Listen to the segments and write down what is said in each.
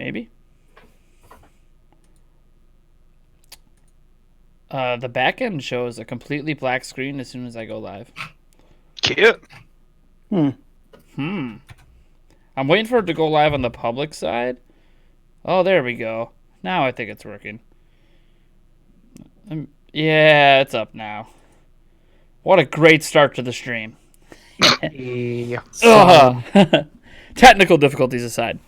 Maybe. The back end shows a completely black screen as soon as I go live. Cute. I'm waiting for it to go live on the public side. Oh, there we go. Now I think it's working. Yeah, it's up now. What a great start to the stream. Yeah. Technical difficulties aside.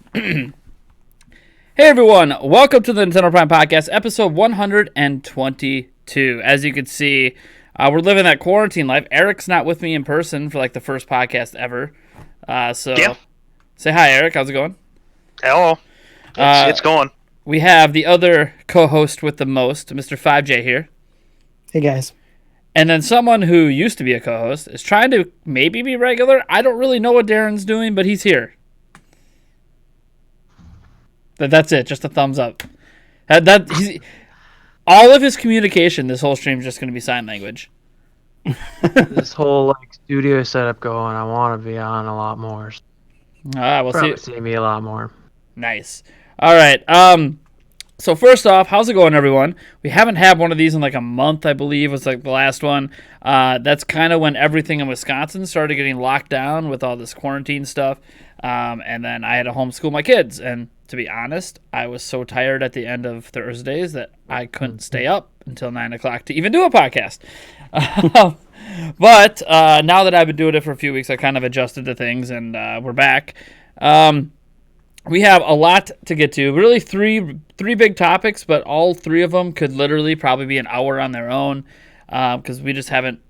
Hey everyone, welcome to the Nintendo Prime Podcast, episode 122. As you can see, we're living that quarantine life. Eric's not with me in person for like the first podcast ever. Say hi, Eric. How's it going? Hello. It's going. We have the other co-host with the most, Mr. Fivejay here. Hey guys. And then someone who used to be a co-host is trying to maybe be regular. I don't really know what Darrin's doing, but he's here. That's it. Just a thumbs up. All of his communication, this whole stream is just going to be sign language. This whole studio setup going, I want to be on a lot more. We'll see me a lot more. Nice. All right. So first off, how's it going, everyone? We haven't had one of these in like a month, I believe, was like the last one. That's kind of when everything in Wisconsin started getting locked down with all this quarantine stuff. And then I had to homeschool my kids. And to be honest, I was so tired at the end of Thursdays that I couldn't stay up until 9 o'clock to even do a podcast. But now that I've been doing it for a few weeks, I kind of adjusted to things, and we're back. We have a lot to get to. Really, three big topics, but all three of them could literally probably be an hour on their own, because we just haven't.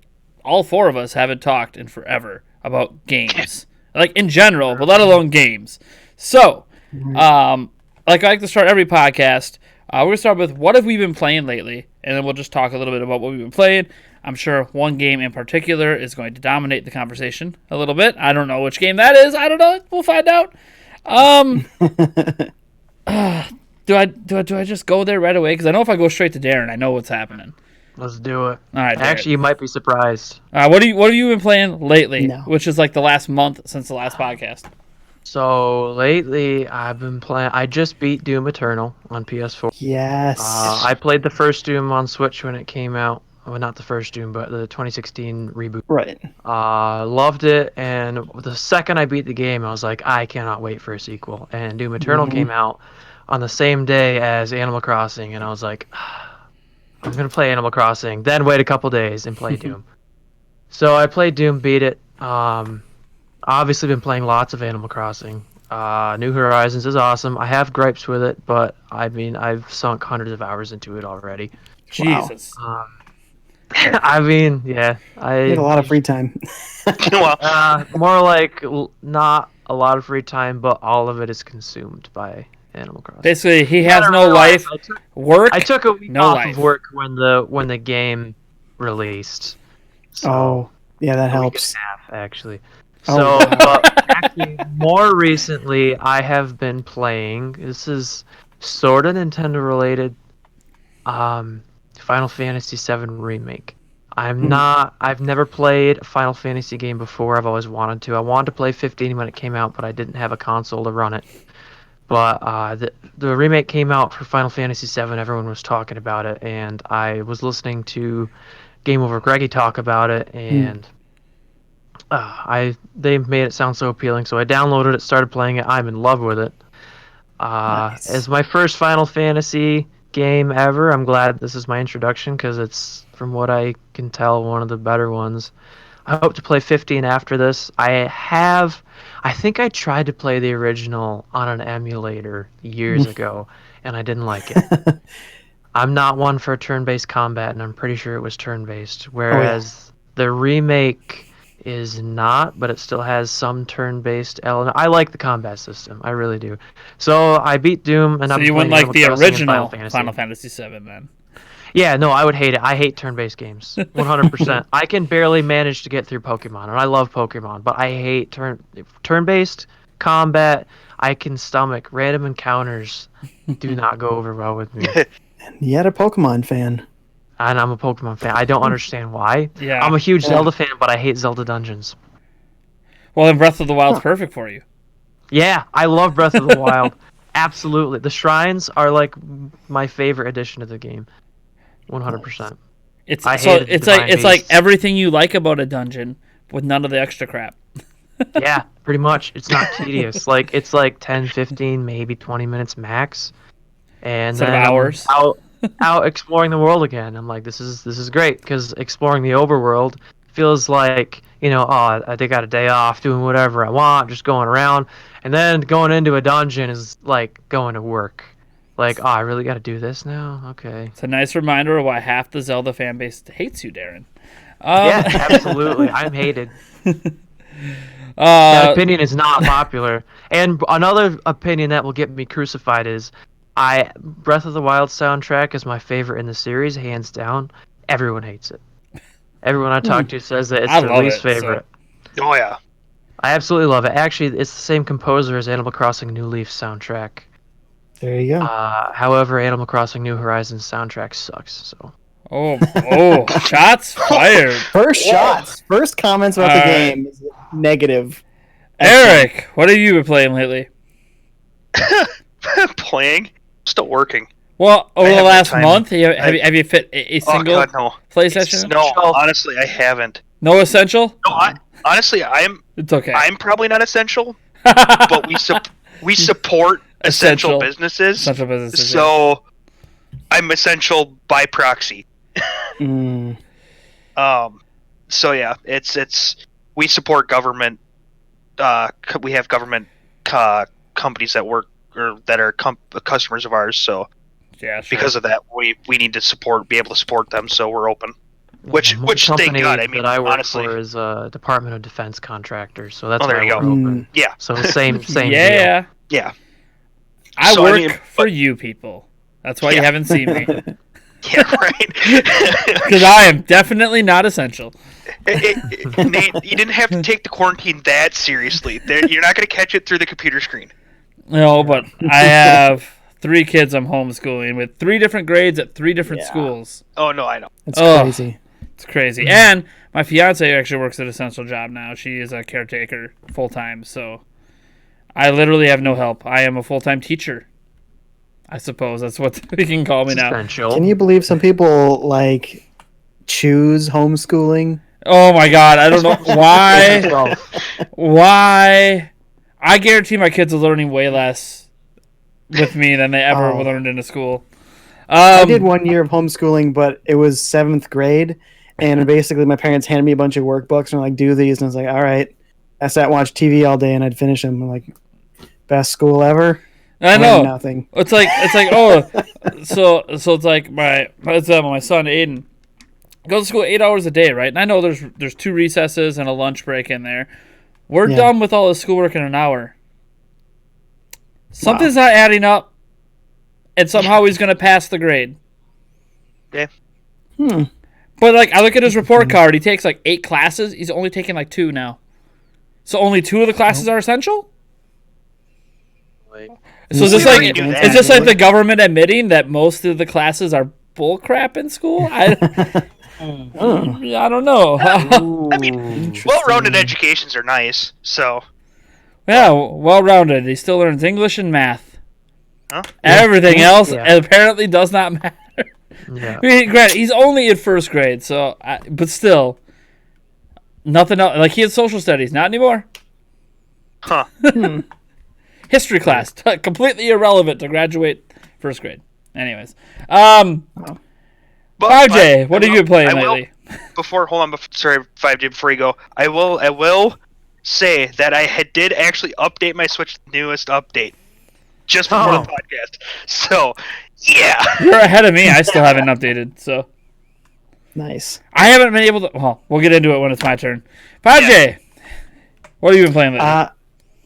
All four of us haven't talked in forever about games, like in general, but let alone games. So, like I like to start every podcast. We're gonna start with what have we been playing lately, and then we'll just talk a little bit about what we've been playing. I'm sure one game in particular is going to dominate the conversation a little bit. I don't know which game that is. I don't know. We'll find out. Do I just go there right away? Because I know if I go straight to Darrin, I know what's happening. Let's do it. All right. Actually, you might be surprised. What have you been playing lately? No. Which is like the last month since the last podcast. So lately, I've been playing. I just beat Doom Eternal on PS4. Yes. I played the first Doom on Switch when it came out. Well, not the first Doom, but the 2016 reboot. Right. Loved it, and the second I beat the game, I was like, I cannot wait for a sequel. And Doom Eternal came out on the same day as Animal Crossing, and I was like, I'm gonna play Animal Crossing, then wait a couple days and play Doom. So I played Doom, beat it. Obviously been playing lots of Animal Crossing. New Horizons is awesome. I have gripes with it, but I mean, I've sunk hundreds of hours into it already. Jesus. I mean, yeah. You had a lot of free time. More like not a lot of free time, but all of it is consumed by Animal Crossing. Basically, he has no life. I took a week no off life. of work when the game released. So, yeah, that a week helps. and a half, actually. Oh, So, wow. but actually, more recently, I have been playing. This is sort of Nintendo related. Final Fantasy VII Remake. I've never played a Final Fantasy game before. I've always wanted to. I wanted to play 15 when it came out, but I didn't have a console to run it. But the remake came out for Final Fantasy VII. Everyone was talking about it, and I was listening to Game Over Greggy talk about it, and they made it sound so appealing. So I downloaded it, started playing it. I'm in love with it. Nice. As my first Final Fantasy game ever, I'm glad this is my introduction because it's, from what I can tell, one of the better ones. I hope to play 15 after this. I think I tried to play the original on an emulator years ago, and I didn't like it. I'm not one for turn-based combat, and I'm pretty sure it was turn-based, whereas the remake is not, but it still has some turn-based element. I like the combat system. I really do. So I beat Doom, and So I'm you went playing like the Animal Crossing and original Final Fantasy VII then. Yeah, no, I would hate it. I hate turn-based games, 100%. I can barely manage to get through Pokemon, and I love Pokemon, but I hate turn-based combat. I can stomach random encounters. Do not go over well with me. Yet a Pokemon fan. And I'm a Pokemon fan. I don't understand why. Yeah. I'm a huge Zelda fan, but I hate Zelda dungeons. Well, then Breath of the Wild's perfect for you. Yeah, I love Breath of the Wild. Absolutely. The shrines are like my favorite addition to the game. 100%. It's I so hated the it's like divine it's like beasts. everything you like about a dungeon with none of the extra crap. Yeah, pretty much. It's not tedious. Like it's like 10, 15, maybe 20 minutes max. And Instead of then hours. I'm out exploring the world again. I'm like, this is great because exploring the overworld feels like, oh, they got a day off doing whatever I want, just going around. And then going into a dungeon is like going to work. Like, oh, I really got to do this now? Okay. It's a nice reminder of why half the Zelda fan base hates you, Darrin. Yeah, absolutely. I'm hated. That opinion is not popular. And another opinion that will get me crucified is Breath of the Wild soundtrack is my favorite in the series, hands down. Everyone hates it. Everyone I talk to says that it's I their love least it, so- favorite. Oh yeah. I absolutely love it. Actually, it's the same composer as Animal Crossing New Leaf soundtrack. There you go. However, Animal Crossing New Horizons soundtrack sucks. So Oh, shots fired. First shots. First comments about the game is negative. Eric, what have you been playing lately? Playing. Still working. Well, over the have no last time. month, have you fit a Oh single god, no. play session? No, honestly, I haven't. No essential? No, honestly, It's okay. I'm probably not essential, but we support essential businesses. Essential businesses. So I'm essential by proxy. Mm. So yeah, it's we support government. We have government companies that work or that are customers of ours. So Yeah, sure. because of that, we need to be able to support them. So we're open. Which one thank company God. I mean, that I work honestly, for is a Department of Defense contractor. So that's Oh, there why you we're go. open. yeah, So same deal. yeah. yeah, I So, work mean, for but- you people. That's why you Yeah. haven't seen me. yeah, right. Because I am definitely not essential. Nate, you didn't have to take the quarantine that seriously. You're not going to catch it through the computer screen. No, but I have 3 kids I'm homeschooling with 3 different grades at 3 different Yeah. schools. Oh no, I know. It's Ugh. crazy. It's crazy. And my fiance actually works at Essential job now. She is a caretaker full time, so I literally have no help. I am a full time teacher. I suppose that's what they can call me now. Essential. Can you believe some people like choose homeschooling? Oh my god, I don't know why. Why? I guarantee my kids are learning way less with me than they ever Oh. learned in a school. I did 1 year of homeschooling, but it was 7th grade, and basically my parents handed me a bunch of workbooks and were like, "Do these," and I was like, "All right." I sat and watched TV all day, and I'd finish them. I'm like, best school ever. I Learned know. nothing. It's like oh, so it's like my son Aiden goes to school 8 hours a day, right? And I know there's 2 recesses and a lunch break in there. We're Yeah. done with all the schoolwork in an hour. Something's not adding up, and somehow he's gonna pass the grade. Okay. But like, I look at his report card. He takes like 8 classes. He's only taking like 2 now. So only 2 of the classes are essential. So is this We like already knew that. is this like the government admitting that most of the classes are bull crap in school? I don't know. I mean, well-rounded educations are nice. So Yeah, well-rounded. He still learns English and math. Huh? Everything else Yeah. apparently does not matter. Yeah. I mean, granted, he's only in 1st grade, but still, nothing else. Like, he had social studies, not anymore. huh? History class, completely irrelevant to graduate 1st grade. Anyways, But 5J, what have you been playing I will- lately? Sorry, 5J. Before you go, I will say that I did actually update my Switch newest update just before the podcast. So yeah, You're ahead of me. I still haven't updated, so Nice. I haven't been able to. Well, we'll get into it when it's my turn. 5J, what have you been playing lately?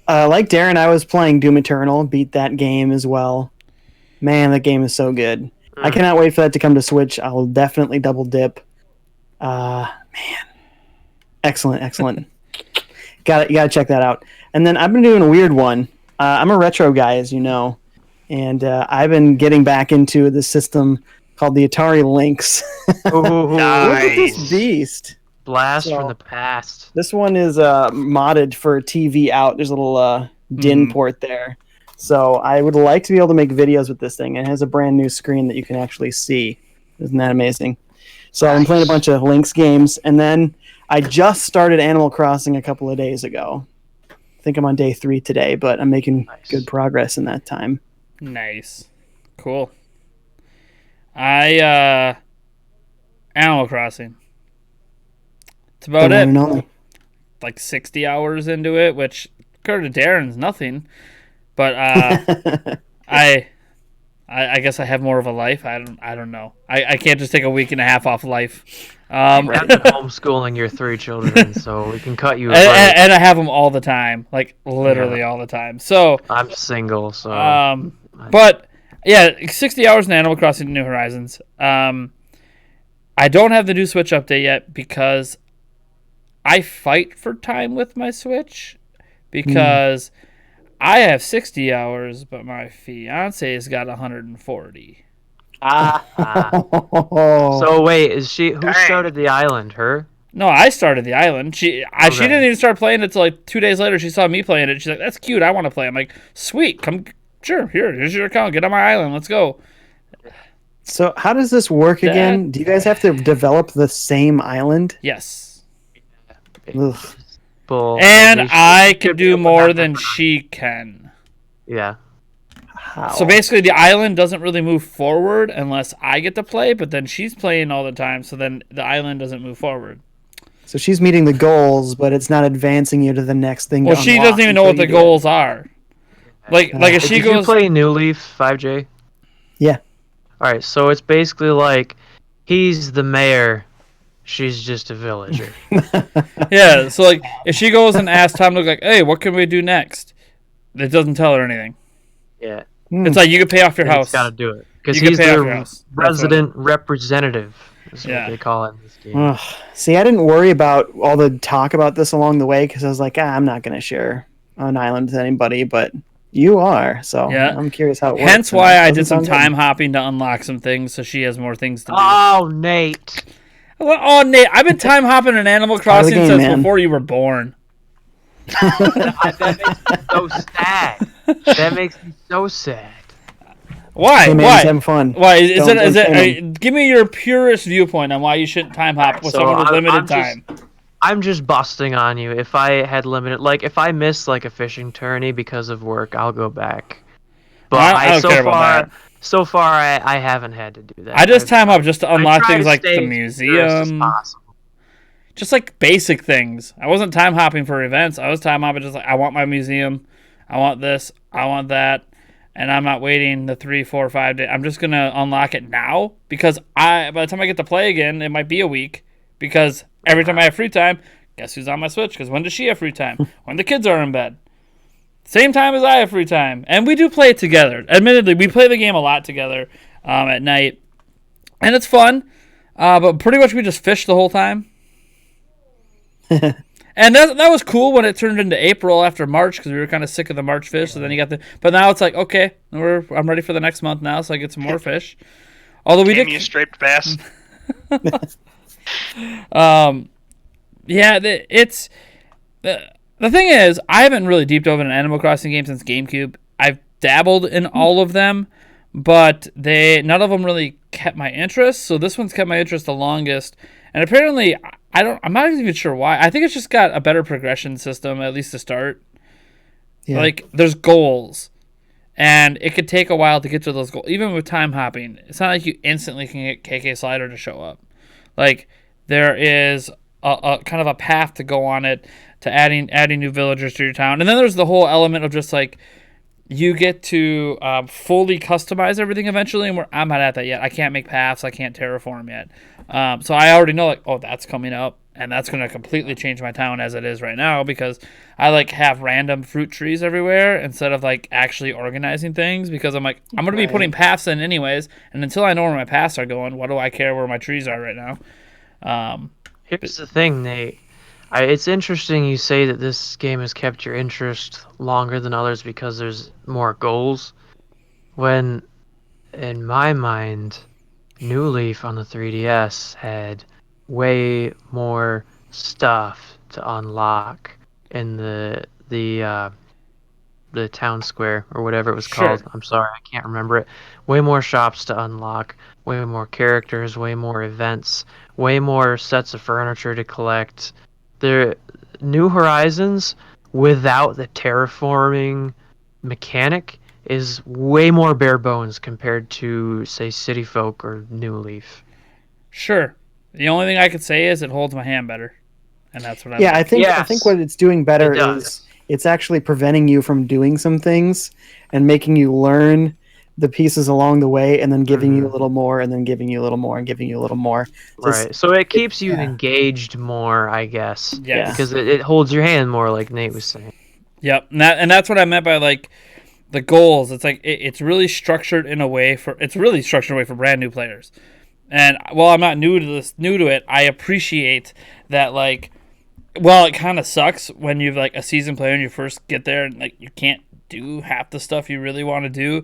Like Darren, I was playing Doom Eternal. Beat that game as well. Man, that game is so good. I cannot wait for that to come to Switch. I'll definitely double dip. Man, excellent. You gotta check that out. And then I've been doing a weird one. I'm a retro guy, as you know, and I've been getting back into the system called the Atari Lynx. Ooh, Look at this Nice. beast. blast So- from the past. This one is modded for TV out. There's a little DIN port there. So I would like to be able to make videos with this thing. It has a brand new screen that you can actually see. Isn't that amazing? So I've been playing a bunch of Lynx games, and then I just started Animal Crossing a couple of days ago. I think I'm on day 3 today, but I'm making good progress in that time. Nice. Cool. Animal Crossing. That's about The one and it. only. Like 60 hours into it, which compared to Darren's nothing. But I guess I have more of a life. I don't know. I can't just take a week and a half off life. I've been homeschooling your 3 children, so we can cut you a break. And I have them all the time, like literally all the time. So I'm single, so. But yeah, 60 hours in Animal Crossing: New Horizons. I don't have the new Switch update yet because I fight for time with my Switch because I have 60 hours, but my fiance's got 140. So wait, is she? Who started the island? Her? No, I started the island. She didn't even start playing it until like 2 days later. She saw me playing it. She's like, "That's cute. I want to play." I'm like, "Sweet, come, sure. Here's your account. Get on my island. Let's go." So how does this work again? Do you guys have to develop the same island? Yes. Ugh. And I can do more than she can. Yeah. How? So basically, the island doesn't really move forward unless I get to play, but then she's playing all the time, so then the island doesn't move forward. So she's meeting the goals, but it's not advancing you to the next thing. Well, she doesn't even know what the goals are. Like if she goes. Did you play New Leaf, Fivejay? Yeah. All right, so it's basically like he's the mayor, she's just a villager. Yeah, so like if she goes and asks Tom to look like, "Hey, what can we do next?" It doesn't tell her anything. Yeah. It's like you can pay off your house. He's got to do it because You can he's pay off your their house. resident representative. Is what they call it in this game. Ugh. See, I didn't worry about all the talk about this along the way because I was like, I'm not going to share an island with anybody, but you are. So I'm curious how it works. Hence why I did some time hopping to unlock some things so she has more things to do. Oh, Nate. Oh, Nate, I've been time hopping in Animal Crossing since before you were born. That makes me so sad. That makes me so sad. Why? Hey, man, why? He's having fun. Why? Is it? Give me your purest viewpoint on why you shouldn't time hop with someone with limited time. I'm just busting on you. If I had limited, like if I miss like a fishing tourney because of work, I'll go back. But I don't care about that. So far, I haven't had to do that. I just time hop just to unlock things like the museum. Just like basic things. I wasn't time hopping for events. I was time hopping just like, I want my museum. I want this. I want that. And I'm not waiting the 3, 4, 5 days. I'm just going to unlock it now because by the time I get to play again, it might be a week because every time I have free time, guess who's on my Switch? Because when does she have free time? When the kids are in bed. Same time as I have free time. And we do play it together. Admittedly, we play the game a lot together at night. And it's fun. But pretty much we just fish the whole time. And that was cool when it turned into April after March because we were kind of sick of the March fish. So then you got but now it's like, okay, I'm ready for the next month now, so I get some more fish. Although we did you striped bass. Yeah, it's the thing is, I haven't really deep dove into an Animal Crossing game since GameCube. I've dabbled in all of them, but none of them really kept my interest. So this one's kept my interest the longest. And apparently, I'm not even sure why. I think it's just got a better progression system, at least to start. Yeah. Like, there's goals. And it could take a while to get to those goals. Even with time hopping, it's not like you instantly can get KK Slider to show up. Like, there is a kind of a path to go on it, to adding new villagers to your town. And then there's the whole element of just, like, you get to fully customize everything eventually, and I'm not at that yet. I can't make paths. I can't terraform yet. So I already know, like, oh, that's coming up, and that's going to completely change my town as it is right now because I, like, have random fruit trees everywhere instead of, like, actually organizing things because I'm like, I'm going to be putting paths in anyways, and until I know where my paths are going, what do I care where my trees are right now? Here's the thing, Nate. It's interesting you say that this game has kept your interest longer than others because there's more goals. When, in my mind, New Leaf on the 3DS had way more stuff to unlock in the the town square or whatever it was Sure. called. I'm sorry, I can't remember it. Way more shops to unlock, way more characters, way more events, way more sets of furniture to collect. The New Horizons without the terraforming mechanic is way more bare bones compared to, say, City Folk or New Leaf. Sure. The only thing I could say is it holds my hand better, and that's what I Yeah, I like. think Yes, what it's doing better it does. is it's actually preventing you from doing some things and making you learn the pieces along the way, and then giving you a little more, and then giving you a little more, and giving you a little more. Just Right. So it keeps you yeah. engaged more, I guess, Yes. because it holds your hand more, like Nate was saying. Yep. And that's what I meant by like the goals. It's like it's really structured in a way for brand new players. And while I'm not new to it, I appreciate that like. Well, it kind of sucks when you've like a seasoned player and you first get there and like you can't do half the stuff you really want to do.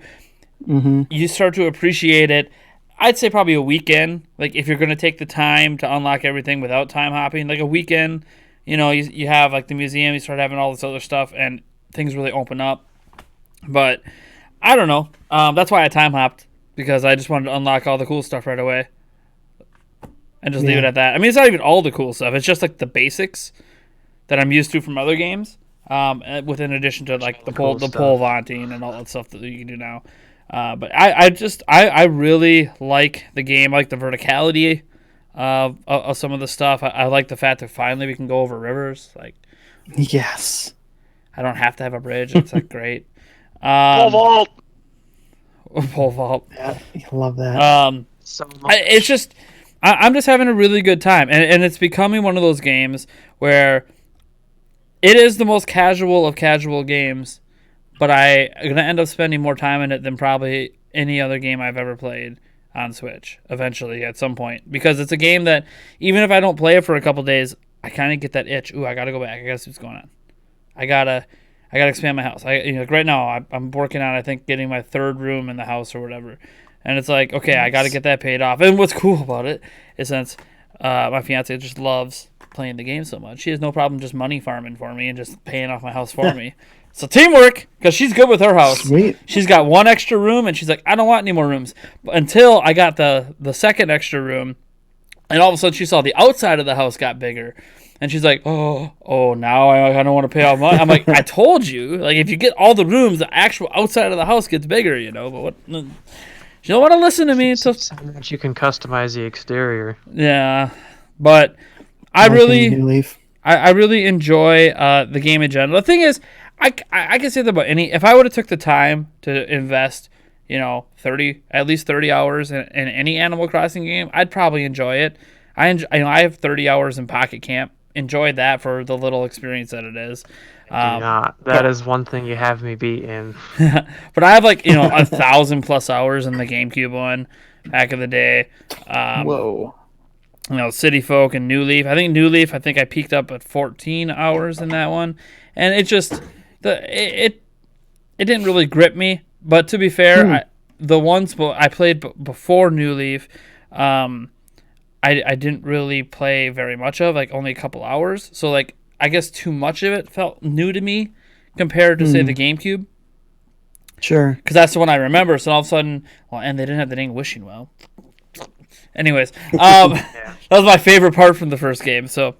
Mm-hmm. You start to appreciate it. I'd say probably a weekend. Like if you're going to take the time to unlock everything without time hopping, like a weekend, you have like the museum, you start having all this other stuff, and things really open up. But I don't know. That's why I time hopped, because I just wanted to unlock all the cool stuff right away and just leave it at that. I mean, it's not even all the cool stuff. It's just like the basics that I'm used to from other games. With in addition to like the pole vaulting and all that stuff that you can do now. But I really like the game. I like the verticality of some of the stuff. I like the fact that finally we can go over rivers. Like, Yes. I don't have to have a bridge. It's like great. Pole vault. Pole vault. Yeah, I love that. So much. It's just I'm just having a really good time, and it's becoming one of those games where it is the most casual of casual games, but I'm gonna end up spending more time in it than probably any other game I've ever played on Switch. Eventually, at some point, because it's a game that even if I don't play it for a couple days, I kind of get that itch. Ooh, I gotta go back. I gotta see what's going on. I gotta expand my house. Like right now, I'm working on, I think, getting my third room in the house or whatever. And it's like, okay, I got to get that paid off. And what's cool about it is since my fiance just loves playing the game so much, she has no problem just money farming for me and just paying off my house for me. So teamwork, because she's good with her house. Sweet. She's got one extra room, and she's like, I don't want any more rooms. But until I got the second extra room, and all of a sudden she saw the outside of the house got bigger. And she's like, oh, now I don't want to pay all money. I'm like, I told you. Like, if you get all the rooms, the actual outside of the house gets bigger, But what... You don't want to listen to me. So that you can customize the exterior. Yeah, but I New Leaf. really enjoy the game in general. The thing is, I can say that about any. If I would have took the time to invest, at least 30 hours in any Animal Crossing game, I'd probably enjoy it. I have 30 hours in Pocket Camp. Enjoy that for the little experience that it is. Do not. That is one thing you have me beat in. But I have 1,000+ hours in the GameCube one back in the day. Whoa. City Folk and New Leaf. I think I peaked up at 14 hours in that one, and it just it didn't really grip me. But to be fair, the ones I played before New Leaf, I didn't really play very much of, only a couple hours. So I guess too much of it felt new to me compared to say the GameCube. Sure. Because that's the one I remember. So all of a sudden, and they didn't have the name Wishing Well. Anyways, that was my favorite part from the first game. So,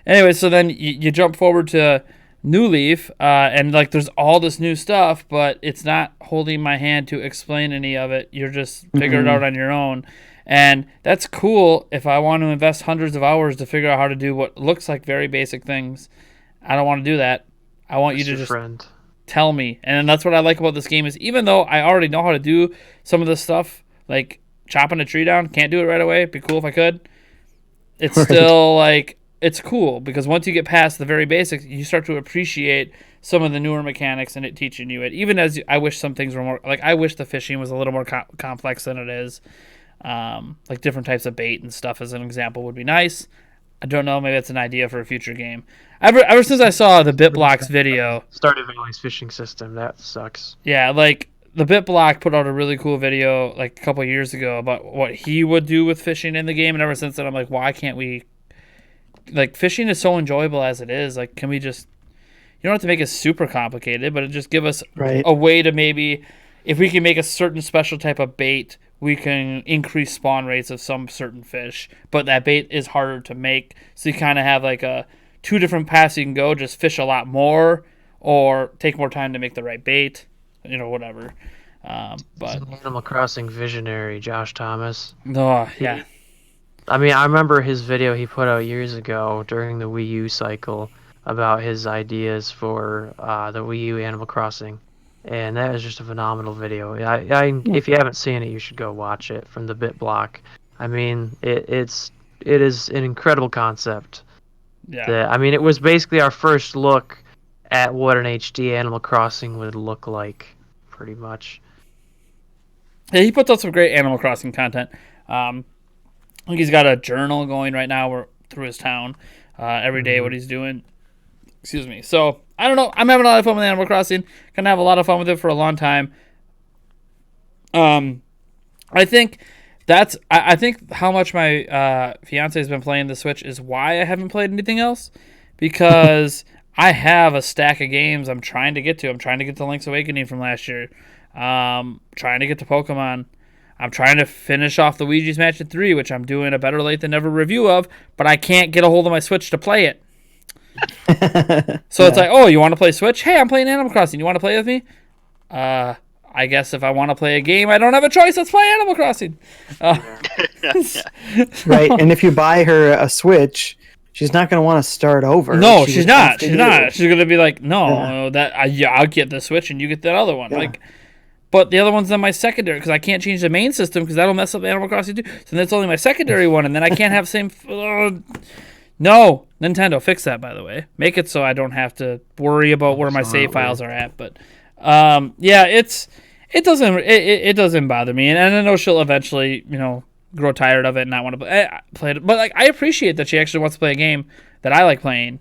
anyway, so then you jump forward to New Leaf, and there's all this new stuff, but it's not holding my hand to explain any of it. You're just figuring it out on your own. And that's cool if I want to invest hundreds of hours to figure out how to do what looks like very basic things. I don't want to do that. I want you to just tell me. And that's what I like about this game is even though I already know how to do some of this stuff, like chopping a tree down, can't do it right away. It'd be cool if I could. It's still it's cool because once you get past the very basics, you start to appreciate some of the newer mechanics and it teaching you it. Even as I wish some things were more, I wish the fishing was a little more complex than it is. Different types of bait and stuff as an example would be nice. I don't know, maybe that's an idea for a future game. Ever since I saw the BitBlocks video, Stardew Valley's fishing system, that sucks. Yeah, the BitBlock put out a really cool video a couple of years ago about what he would do with fishing in the game, and ever since then I'm like, why can't we? Fishing is so enjoyable as it is. Can we just, don't have to make it super complicated, but it just give us Right. a way to maybe, if we can make a certain special type of bait, we can increase spawn rates of some certain fish. But that bait is harder to make, so you kind of have like a 2 different paths you can go. Just fish a lot more, or take more time to make the right bait. Whatever. But Animal Crossing visionary Josh Thomas. oh yeah. I mean, I remember his video he put out years ago during the Wii U cycle about his ideas for the Wii U Animal Crossing, and that is just a phenomenal video. If you haven't seen it, you should go watch it from the Bit Block. I mean, it is an incredible concept. Yeah. I mean, it was basically our first look at what an HD Animal Crossing would look like, pretty much. Yeah, he puts out some great Animal Crossing content. I think he's got a journal going right now through his town every day, what he's doing. Excuse me. So, I don't know. I'm having a lot of fun with Animal Crossing. Going to have a lot of fun with it for a long time. I think I think how much my fiance has been playing the Switch is why I haven't played anything else. Because I have a stack of games I'm trying to get to. I'm trying to get to Link's Awakening from last year. Trying to get to Pokemon. I'm trying to finish off the Luigi's Mansion 3, which I'm doing a better late than never review of, but I can't get a hold of my Switch to play it. So it's like, oh, you want to play Switch? Hey, I'm playing Animal Crossing. You want to play with me? I guess if I want to play a game, I don't have a choice. Let's play Animal Crossing. Right, and if you buy her a Switch, she's not going to want to start over. No, She she's just not. wants to She's do. not. She's gonna be like, no, I'll get the Switch and you get that other one. Yeah. Like, but the other one's on my secondary because I can't change the main system because that'll mess up Animal Crossing 2. So that's only my secondary one, and then I can't have same. No, Nintendo, fix that, by the way. Make it so I don't have to worry about where my save files are at. But yeah, it doesn't bother me, and I know she'll eventually grow tired of it and not want to play it. But like, I appreciate that she actually wants to play a game that I like playing,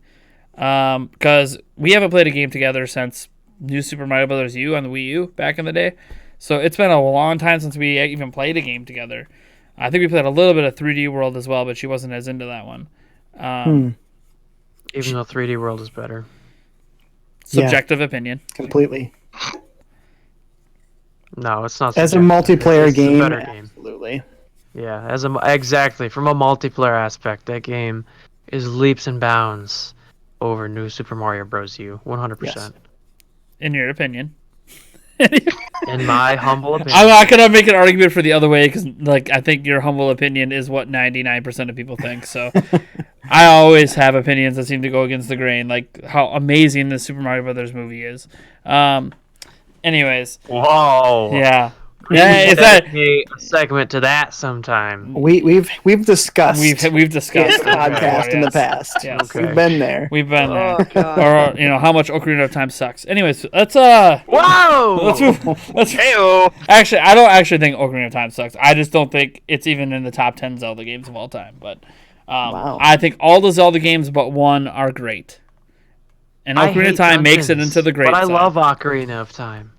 because we haven't played a game together since New Super Mario Bros. U on the Wii U back in the day. So it's been a long time since we even played a game together. I think we played a little bit of 3D World as well, but she wasn't as into that one. Even though 3D World is better. Subjective opinion. Completely. No, it's not. As a subjective. multiplayer It's a game, better game. absolutely. Yeah, exactly from a multiplayer aspect, that game is leaps and bounds over New Super Mario Bros. U, 100%. In your opinion. In my humble opinion. I'm not gonna make an argument for the other way because, like, I think your humble opinion is what 99% of people think. So, I always have opinions that seem to go against the grain, like how amazing the Super Mario Brothers movie is. Anyways, Whoa. yeah, Please is that dedicate a segment to that sometime. We've discussed we've discussed this podcast in the past. Yes. Okay. We've been there. We've been there, Oh, God. or how much Ocarina of Time sucks. Anyways, let's Whoa! let's move. Heyo. Actually, I don't actually think Ocarina of Time sucks. I just don't think it's even in the top 10 Zelda games of all time. But Wow. I think all the Zelda games but one are great. And I Ocarina of hate Time makes it dungeons, into the great But I side. love Ocarina of Time.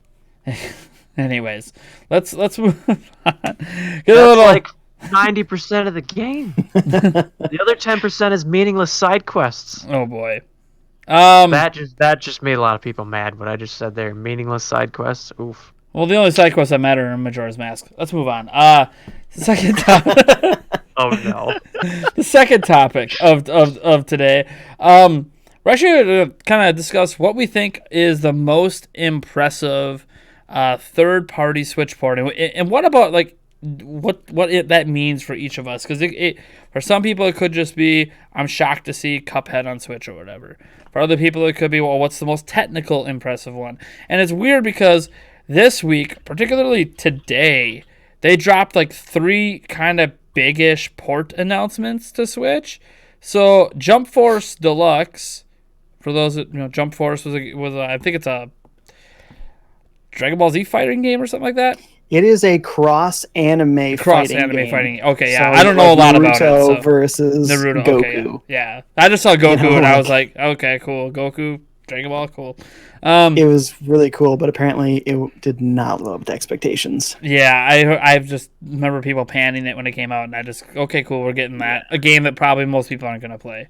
Anyways, let's move on. Get a That's little like 90% of the game. The other 10% is meaningless side quests. oh boy. That just made a lot of people mad. What I just said there, meaningless side quests. Oof. Well, the only side quests that matter are in Majora's Mask. Let's move on. Second topic. Oh no. The second topic of today. We're actually going to kind of discuss what we think is the most impressive third-party Switch port, and what about like that means for each of us? Because it for some people it could just be I'm shocked to see Cuphead on Switch or whatever. For other people it could be, well, what's the most technical impressive one? And it's weird because this week, particularly today, they dropped like 3 kind of big-ish port announcements to Switch. So Jump Force Deluxe, for those that Jump Force was I think it's a Dragon Ball Z fighting game or something like that. It is a cross anime fighting game. Okay, yeah. So I don't know a lot about it. Naruto So. versus Naruto, Goku. Okay, yeah. I just saw Goku and I was like, okay, cool. Goku Dragon Ball, cool. It was really cool, but apparently it did not live up to expectations. Yeah, I just remember people panning it when it came out, and I just okay, cool, we're getting that a game that probably most people aren't gonna play,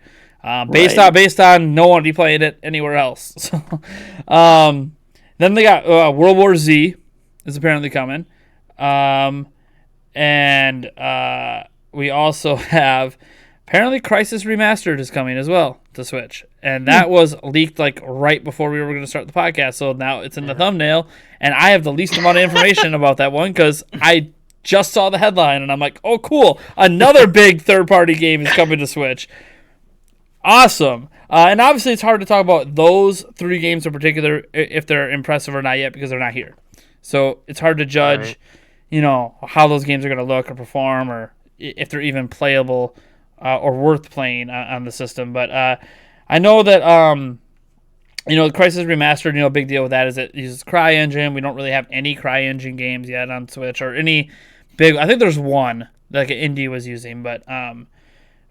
based on no one be playing it anywhere else. So, then they got World War Z is apparently coming, and we also have apparently Crysis Remastered is coming as well to Switch, and that was leaked like right before we were going to start the podcast. So now it's in the thumbnail, and I have the least amount of information about that one because I just saw the headline, and I'm like, oh, cool, another big third-party game is coming to Switch. Awesome. And obviously, it's hard to talk about those 3 games in particular if they're impressive or not yet because they're not here. So it's hard to judge, how those games are going to look or perform, or if they're even playable. Or worth playing on the system, but I know that Crysis Remastered. A big deal with that is it uses CryEngine. We don't really have any CryEngine games yet on Switch or any big. I think there's one like an indie was using, but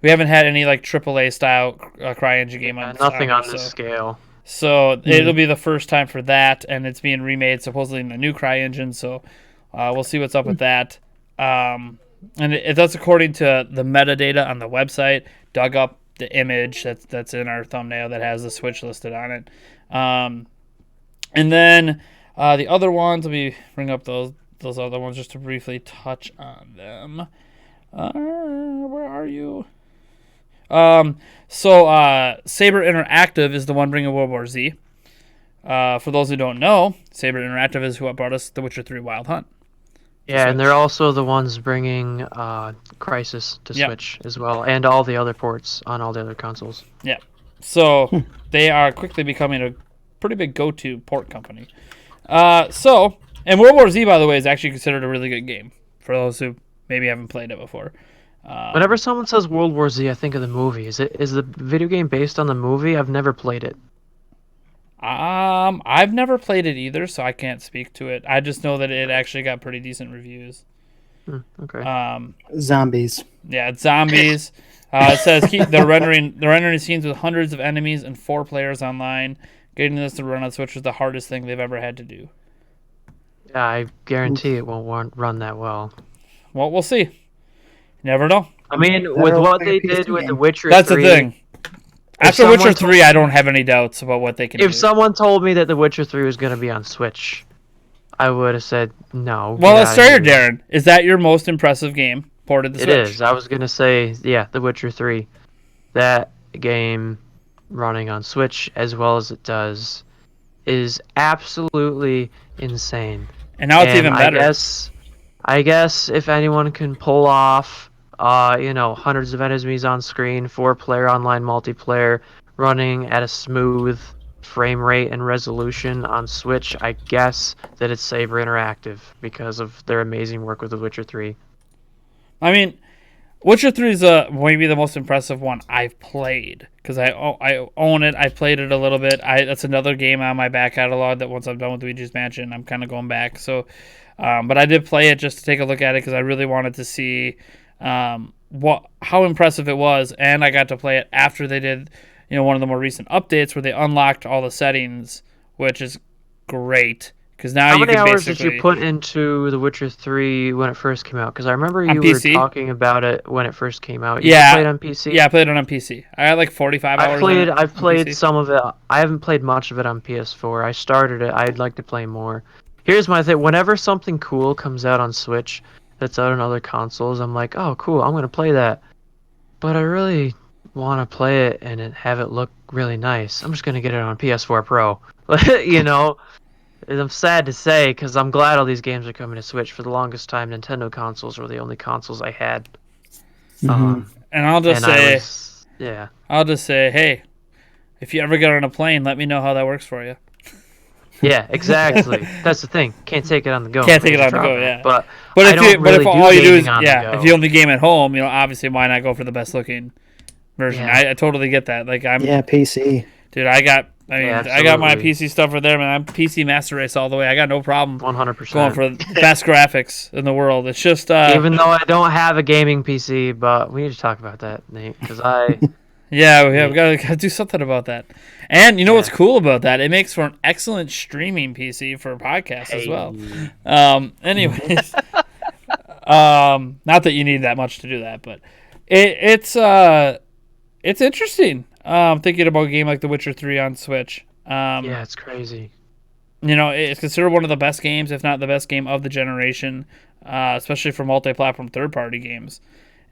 we haven't had any like AAA style CryEngine game on. Nothing on this scale. So it'll be the first time for that, and it's being remade supposedly in the new CryEngine. So we'll see what's up with that. And that's according to the metadata on the website. Dug up the image that's in our thumbnail that has the Switch listed on it. And then the other ones, let me bring up those other ones just to briefly touch on them. Where are you? So Saber Interactive is the one bringing World War Z. For those who don't know, Saber Interactive is who brought us The Witcher 3 Wild Hunt. Yeah, and they're also the ones bringing Crysis to Switch as well, and all the other ports on all the other consoles. Yeah, so they are quickly becoming a pretty big go-to port company. And World War Z, by the way, is actually considered a really good game for those who maybe haven't played it before. Whenever someone says World War Z, I think of the movie. Is the video game based on the movie? I've never played it. I've never played it either, so I can't speak to it. I just know that it actually got pretty decent reviews. Okay. Zombies. Yeah, it's zombies. It says they're rendering scenes with hundreds of enemies and 4 players online. Getting this to run on Switch was the hardest thing they've ever had to do. Yeah, I guarantee it won't run that well. Well, we'll see. Never know. I mean, with what they did with The Witcher 3... That's the thing. After Witcher 3, I don't have any doubts about what they can do. If someone told me that The Witcher 3 was going to be on Switch, I would have said no. Well, let's start here, Darren. Is that your most impressive game ported to Switch? It is. I was going to say, yeah, The Witcher 3. That game running on Switch as well as it does is absolutely insane. And now it's even better. I guess if anyone can pull off hundreds of enemies on screen, 4-player online multiplayer, running at a smooth frame rate and resolution on Switch, I guess that it's Saber Interactive because of their amazing work with The Witcher 3. I mean, Witcher 3 is maybe the most impressive one I've played because I own it. I played it a little bit. That's another game on my back catalog that once I'm done with Luigi's Mansion, I'm kind of going back. So, but I did play it just to take a look at it because I really wanted to see how impressive it was, and I got to play it after they did one of the more recent updates where they unlocked all the settings, which is great because now you can basically... How many hours did you put into The Witcher 3 when it first came out? Because I remember you were talking about it when it first came out. You played it on PC? Yeah, I played it on PC. I had like 45 hours. I've played some of it. I haven't played much of it on PS4. I started it. I'd like to play more. Here's my thing. Whenever something cool comes out on Switch that's out on other consoles, I'm like, oh, cool, I'm going to play that. But I really want to play it and have it look really nice. I'm just going to get it on PS4 Pro. I'm sad to say because I'm glad all these games are coming to Switch. For the longest time, Nintendo consoles were the only consoles I had. And I'll just say, hey, if you ever get on a plane, let me know how that works for you. Yeah, exactly. That's the thing. Can't take it on the go. Can't take it on the go. Yeah. But if all you do is if you only game at home, obviously why not go for the best looking version? Yeah. I totally get that. Like PC. Dude, I got my PC stuff right there, man. I'm PC Master Race all the way. I got no problem 100% going for the best graphics in the world. It's just even though I don't have a gaming PC, but we need to talk about that, Nate, because Yeah, we gotta do something about that. And you know what's cool about that? It makes for an excellent streaming PC for podcasts as well. Anyways, not that you need that much to do that, but it's interesting. Thinking about a game like The Witcher 3 on Switch. Yeah, it's crazy. You know, it's considered one of the best games, if not the best game of the generation, especially for multi-platform third-party games.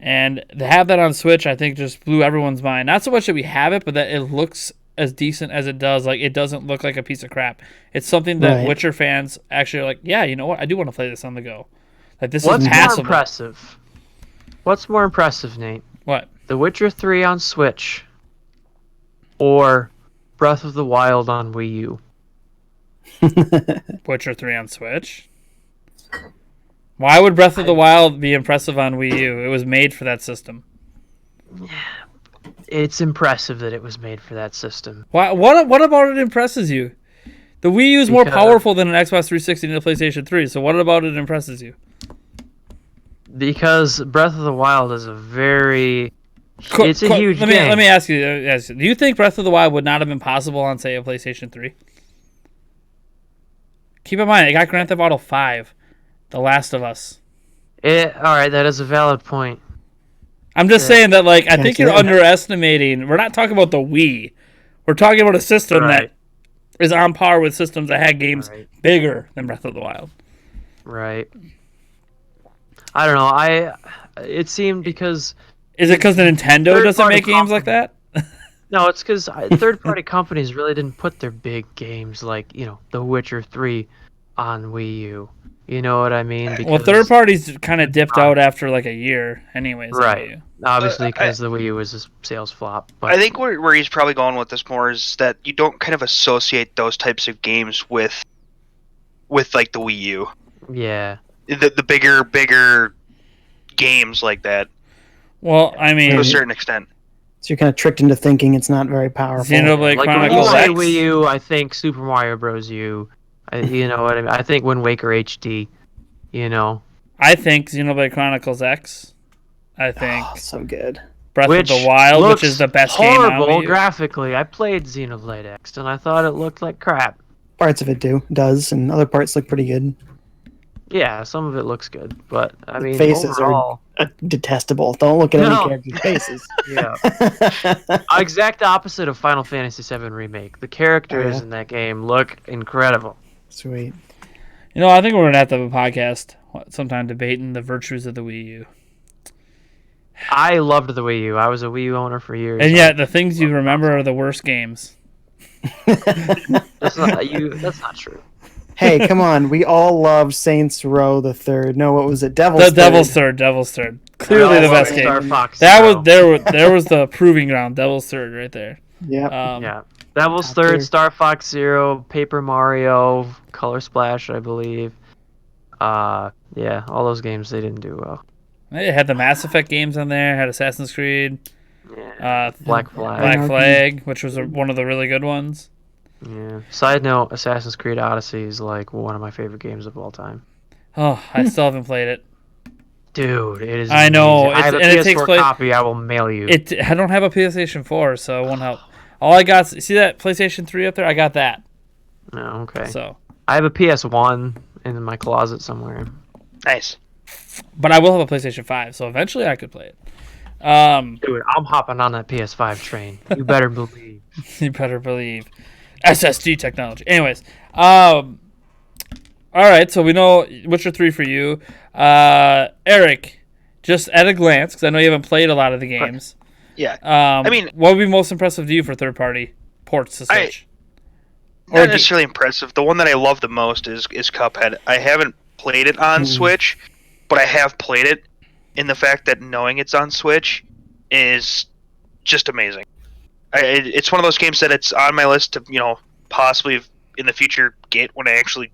And to have that on Switch, I think, just blew everyone's mind. Not so much that we have it, but that it looks as decent as it does. Like, it doesn't look like a piece of crap. It's something that Witcher fans actually are like, yeah, you know what? I do want to play this on the go. Like, this is passable. What's more impressive? What's more impressive, Nate? What? The Witcher 3 on Switch or Breath of the Wild on Wii U? Witcher 3 on Switch? Why would Breath of the Wild be impressive on Wii U? It was made for that system. It's impressive that it was made for that system. Why? What about it impresses you? The Wii U is more powerful than an Xbox 360 and a PlayStation 3, so what about it impresses you? Because Breath of the Wild is it's a huge game. Let me ask you, do you think Breath of the Wild would not have been possible on, say, a PlayStation 3? Keep in mind, it got Grand Theft Auto 5. The Last of Us. All right, that is a valid point. I'm just saying that, like, I think you're underestimating. We're not talking about the Wii. We're talking about a system that is on par with systems that had games bigger than Breath of the Wild. Right. I don't know. It seemed because... Is it because Nintendo doesn't make games like that? No, it's because third-party companies really didn't put their big games like, The Witcher 3 on Wii U. You know what I mean? Well, third parties kind of dipped out after like a year, anyways. Right. Obviously, because the Wii U was a sales flop. But I think where he's probably going with this more is that you don't kind of associate those types of games with like the Wii U. Yeah. The bigger games like that. Well, I mean, to a certain extent. So you're kind of tricked into thinking it's not very powerful. Xenoblade like Chronicles when you say X. Wii U, I think Super Mario Bros. U. You know what I mean? I think Wind Waker HD. I think Xenoblade Chronicles X. I think so good. Breath of the Wild, which is the best game on Wii U. Graphically. I played Xenoblade X, and I thought it looked like crap. Parts of it does, and other parts look pretty good. Yeah, some of it looks good, but I mean, faces overall, are detestable. Don't look at any characters' faces. Yeah. Exact opposite of Final Fantasy VII Remake. The characters in that game look incredible. Sweet. I think we're going to have to have a podcast sometime debating the virtues of the Wii U. I loved the Wii U. I was a Wii U owner for years. And yet, the things you remember are the worst games. That's not true. Hey, come on. We all loved Saints Row the Third. No, what was it? Devil's Third. Devil's Third. Clearly the best game. Star Fox that Zero. was there was the proving ground. Devil's Third right there. Yeah. Yeah. Devil's Third, Star Fox Zero, Paper Mario, Color Splash, I believe. Yeah, all those games, they didn't do well. It had the Mass Effect games on there. Had Assassin's Creed. Yeah. Black Flag. Black Flag, which was one of the really good ones. Yeah. Side note, Assassin's Creed Odyssey is like one of my favorite games of all time. Oh, I still haven't played it. Dude, it is. I know. I have a PS4 copy. I will mail you. I don't have a PlayStation 4, so it won't help. All I got, see that PlayStation 3 up there? I got that. Oh, okay. So I have a PS1 in my closet somewhere. Nice. But I will have a PlayStation 5, so eventually I could play it. Dude, I'm hopping on that PS5 train. You better believe. You better believe. SSD technology. Anyways, all right, so we know Witcher 3 for you. Eric, just at a glance, because I know you haven't played a lot of the games. Yeah. I mean, what would be most impressive to you for third-party ports to Switch? Not necessarily impressive. The one that I love the most is Cuphead. I haven't played it on Switch, but I have played it, and the fact that knowing it's on Switch is just amazing. It's one of those games that it's on my list to, possibly in the future get when I actually,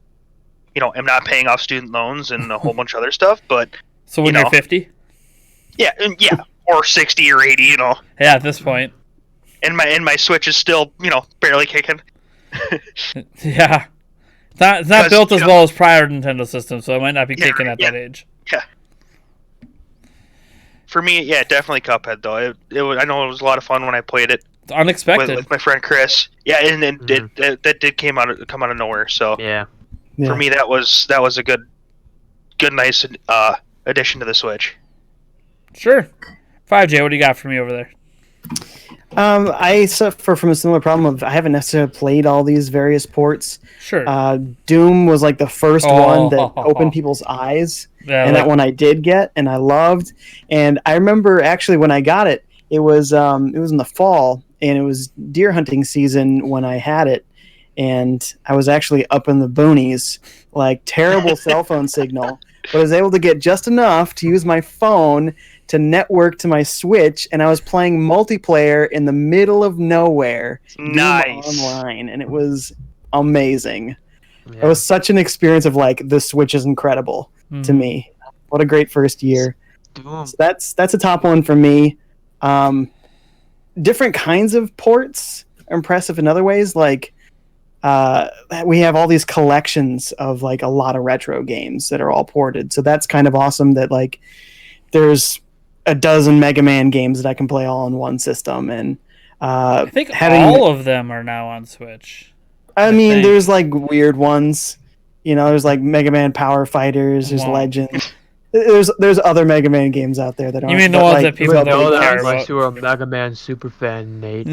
am not paying off student loans and a whole bunch of other stuff. But so when you're 50, yeah, or 60 or 80, Yeah, at this point. And my Switch is still, barely kicking. Yeah, it's not built as well as prior Nintendo systems, so it might not be kicking at that age. Yeah. For me, yeah, definitely Cuphead though. I know it was a lot of fun when I played it It's unexpected. with my friend Chris. Yeah, and Mhm. that did come out of nowhere. So Yeah. Yeah. for me, that was a good nice addition to the Switch. Sure. 5J, what do you got for me over there? I suffer from a similar problem of I haven't necessarily played all these various ports. Sure. Doom was like the first one that opened people's eyes, Yeah, and that one I did get and I loved. And I remember actually when I got it, it was in the fall and it was deer hunting season when I had it, and I was actually up in the boonies, like terrible cell phone signal, but I was able to get just enough to use my phone to network to my Switch, and I was playing multiplayer in the middle of nowhere, Nice. online, and it was amazing. Yeah. It was such an experience of like the Switch is incredible to me. What a great first year. Doom. So that's a top one for me. Different kinds of ports are impressive in other ways. Like we have all these collections of like a lot of retro games that are all ported. So that's kind of awesome that like there's a dozen Mega Man games that I can play all on one system. And I think all of them are now on Switch. I mean, think. there's like weird ones. You know, there's like Mega Man Power Fighters, there's Wow. Legends. There's other Mega Man games out there that aren't. You mean the but, ones like, that people really don't big care ones. about? Unless you're a Mega Man super fan, Nate.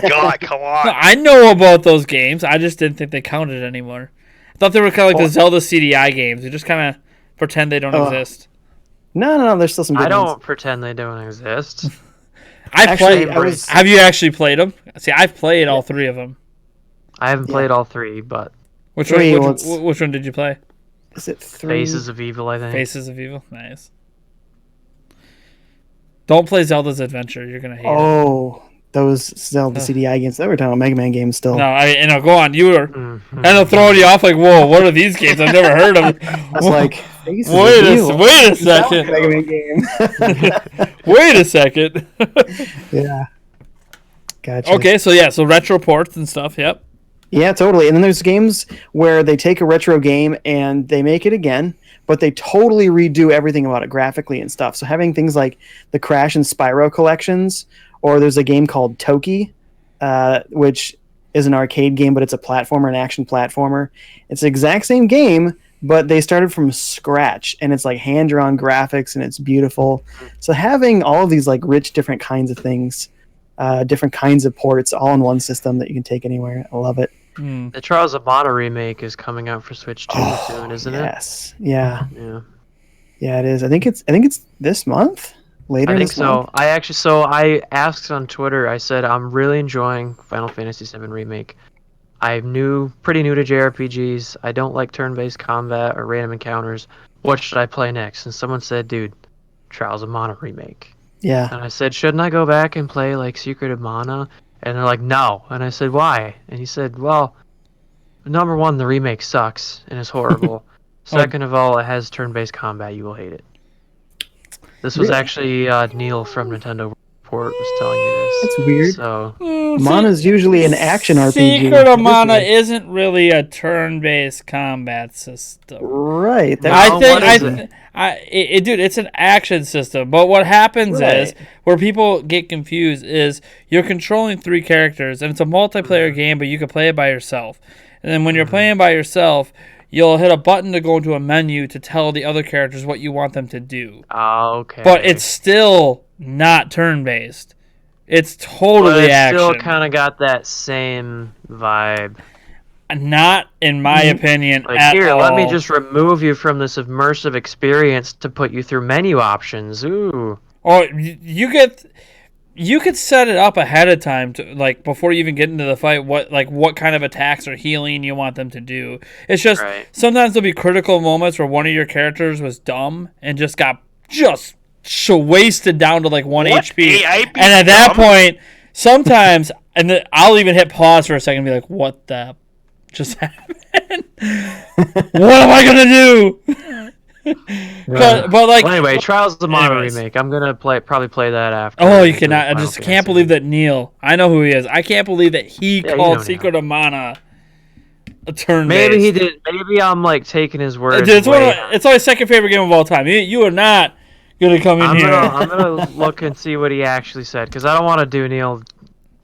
God, come on. I know about those games. I just didn't think they counted anymore. I thought they were kind of like the Zelda CDI games. You just kind of pretend they don't exist. No, there's still some good I don't ones. pretend they don't exist. Have you actually played them? See, I've played all three of them. I haven't played all three, but Which Three, one? well, Which one did you play? Is it 3? Faces of Evil, I think. Faces of Evil. Nice. Don't play Zelda's Adventure. You're gonna hate it. Oh, those Zelda CDI games. They were talking about Mega Man games still. No, go on. You were. Mhm. And it'll throw you off like, whoa, what are these games? I've never heard of them. I was like, Faces wait of Evil. a Is that second. a Mega Man game. Wait a second. Yeah. Gotcha. Okay, so retro ports and stuff. Yep. Yeah, totally. And then there's games where they take a retro game and they make it again, but they totally redo everything about it graphically and stuff. So having things like the Crash and Spyro collections, or there's a game called Toki, which is an arcade game, but it's a platformer, an action platformer. It's the exact same game, but they started from scratch, and it's like hand-drawn graphics, and it's beautiful. So having all of these like rich, different kinds of things, different kinds of ports, all in one system that you can take anywhere. I love it. The Trials of Mana remake is coming out for Switch 2 soon, isn't Yes. Yeah. it? Yeah. Yeah, it is. I think it's this month. Later I think this so. month. I asked on Twitter. I said I'm really enjoying Final Fantasy VII Remake. I'm pretty new to JRPGs. I don't like turn-based combat or random encounters. What should I play next? And someone said, "Dude, Trials of Mana Remake." Yeah. And I said, "Shouldn't I go back and play like Secret of Mana?" And they're like, "No." And I said, "Why?" And he said, "Well, number one, the remake sucks and is horrible. Second of all, it has turn-based combat. You will hate it." This was Really? actually Neil from Nintendo Report was telling me this. That's weird. So Mana's usually an action RPG. Secret of Mana isn't really a turn-based combat system. Right. Now, what is it? Dude, it's an action system. But what happens is, Right. where people get confused is, you're controlling 3 characters, and it's a multiplayer game, but you can play it by yourself. And then when you're playing by yourself, you'll hit a button to go into a menu to tell the other characters what you want them to do. Okay. But it's still not turn-based. It's totally But it action. still kind of got that same vibe. Not, in my opinion, Like, at here, all. let me just remove you from this immersive experience to put you through menu options. Ooh. Or you could set it up ahead of time to, like, before you even get into the fight, what kind of attacks or healing you want them to do. It's just Right. sometimes there'll be critical moments where one of your characters was dumb and just got wasted down to like 1 What? HP. AI be And at that dumb? point, sometimes, I'll even hit pause for a second and be like, "What the just happened? What am I gonna do?" But like, Well, anyway, Trials of the Mana anyways. remake. I'm gonna probably play that after. Oh, you the cannot. I Final just Fantasy. can't believe that Neil. I know who he is. I can't believe that he Yeah, you called know Secret of Mana a turn. Maybe he did. Maybe I'm like taking his word. It's only his second favorite game of all time. You are not gonna come in here. I'm gonna look and see what he actually said because I don't want to do Neil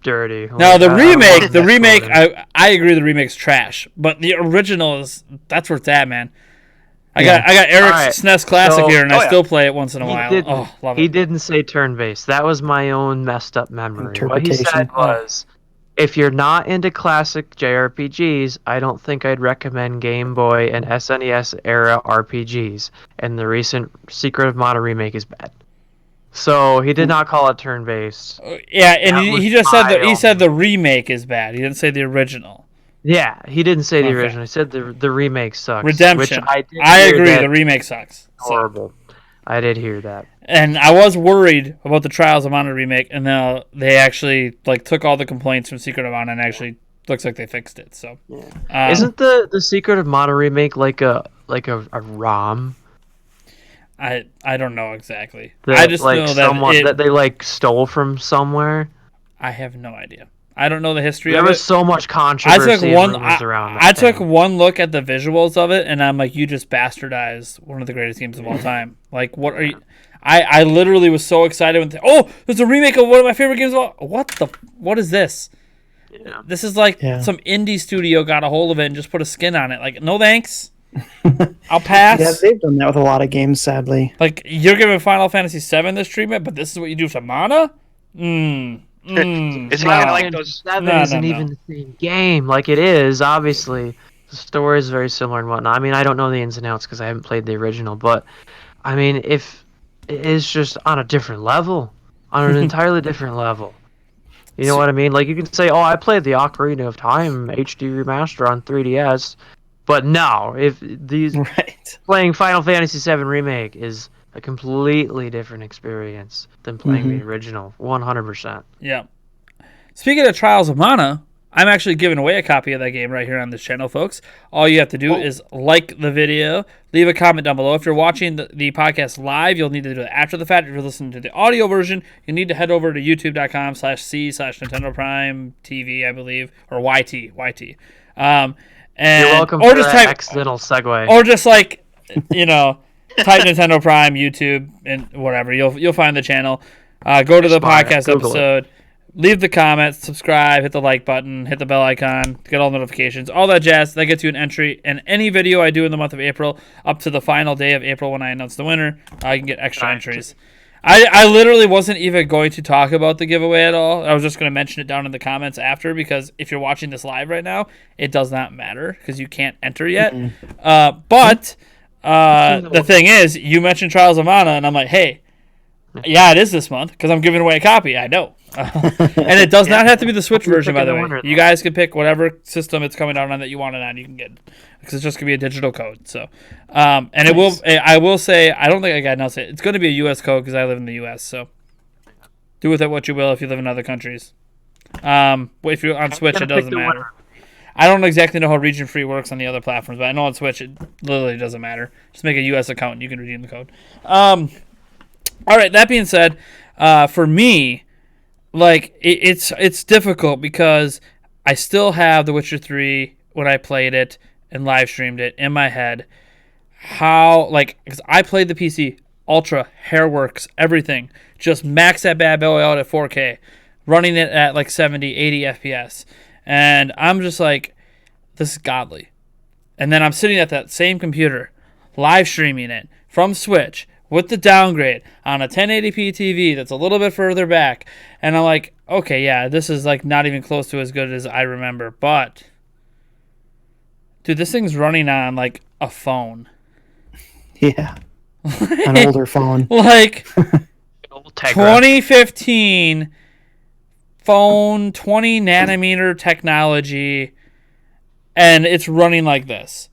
dirty. Now Like, the I don't remake, wanna the remake, misquote him. I agree. The remake's trash, but the original is that's where it's at, man. I Yeah. got Eric's Alright, SNES Classic so- here, and Oh, I yeah. still play it once in a He while. didn't. Oh, love He it. didn't say turn-based. That was my own messed up memory. What he said Interpretation. was, if you're not into classic JRPGs, I don't think I'd recommend Game Boy and SNES era RPGs. And the recent Secret of Mana remake is bad. So he did not call it turn-based. Yeah, and That he was just said my he said own- the remake is bad. He didn't say the original. Yeah, he didn't say the Okay. original. He said the remake sucks. Redemption. Which I did I hear agree. that The remake sucks. So, horrible. I did hear that. and I was worried about the Trials of Mana remake, and now they actually like took all the complaints from Secret of Mana and actually looks like they fixed it. So, Isn't the Secret of Mana remake like a ROM? I don't know exactly. That, I just like know that someone it, that they like stole from somewhere. I have no idea. I don't know the history There of was it. so much I controversy took and one. rumors around that I took thing. one look at the visuals of it, and I'm like, you just bastardized one of the greatest games of all time. Like, what are you? I literally was so excited when there's a remake of one of my favorite games of all. What is this? Yeah. This is like Yeah. some indie studio got a hold of it and just put a skin on it. Like, no thanks. I'll pass. Yeah, they've done that with a lot of games, sadly. Like, you're giving Final Fantasy VII this treatment, but this is what you do to Mana? It's no. kind of like those. Seven No, isn't no. even the same game. Like it is, obviously. The story is very similar and whatnot. I mean, I don't know the ins and outs because I haven't played the original, but I mean, if it is just on a different level, on an entirely different level. You know what I mean? Like you can say, "Oh, I played the Ocarina of Time HD remaster on 3DS," but no, if these Right. playing Final Fantasy VII remake is a completely different experience than playing the original, 100%. Yeah. Speaking of Trials of Mana, I'm actually giving away a copy of that game right here on this channel, folks. All you have to do is like the video, leave a comment down below. If you're watching the podcast live, you'll need to do it after the fact. If you're listening to the audio version, you need to head over to youtube.com/c/Nintendo Prime TV, I believe, or YT. And, You're welcome or for just that type, accidental segue. or just like, type Nintendo Prime, YouTube, and whatever. You'll find the channel. Go to the Smart. podcast Google it. episode. Leave the comments, subscribe, hit the like button, hit the bell icon, get all notifications, all that jazz. That gets you an entry in any video I do in the month of April up to the final day of April when I announce the winner. You can get extra Nice. entries. I literally wasn't even going to talk about the giveaway at all. I was just going to mention it down in the comments after because if you're watching this live right now, it does not matter because you can't enter yet. But the thing is, you mentioned Trials of Mana, and I'm like, hey, yeah, it is this month because I'm giving away a copy. I know. And it does not have to be the Switch You're version, by picking the the way. winner, You though. guys can pick whatever system it's coming out on that you want it on. You can get because it's just gonna be a digital code. So, and it will. I will say I don't think I got announced it. It's gonna be a U.S. code because I live in the U.S. So, do with it what you will if you live in other countries. If you're on Switch, gonna it pick doesn't the matter. winner. I don't exactly know how region free works on the other platforms, but I know on Switch it literally doesn't matter. Just make a U.S. account and you can redeem the code. All right. That being said, for me, like it's difficult because I still have The Witcher 3 when I played it and live streamed it in my head. How because I played the PC Ultra Hairworks everything, just max that bad boy out at 4K, running it at like 70, 80 FPS, and I'm just like, this is godly. And then I'm sitting at that same computer, live streaming it from Switch with the downgrade on a 1080p TV that's a little bit further back. And I'm like, okay, yeah, this is like not even close to as good as I remember. But, dude, this thing's running on like a phone. Yeah. An older phone. Like Old Tegra. 2015 phone, 20 nanometer technology, and it's running like this.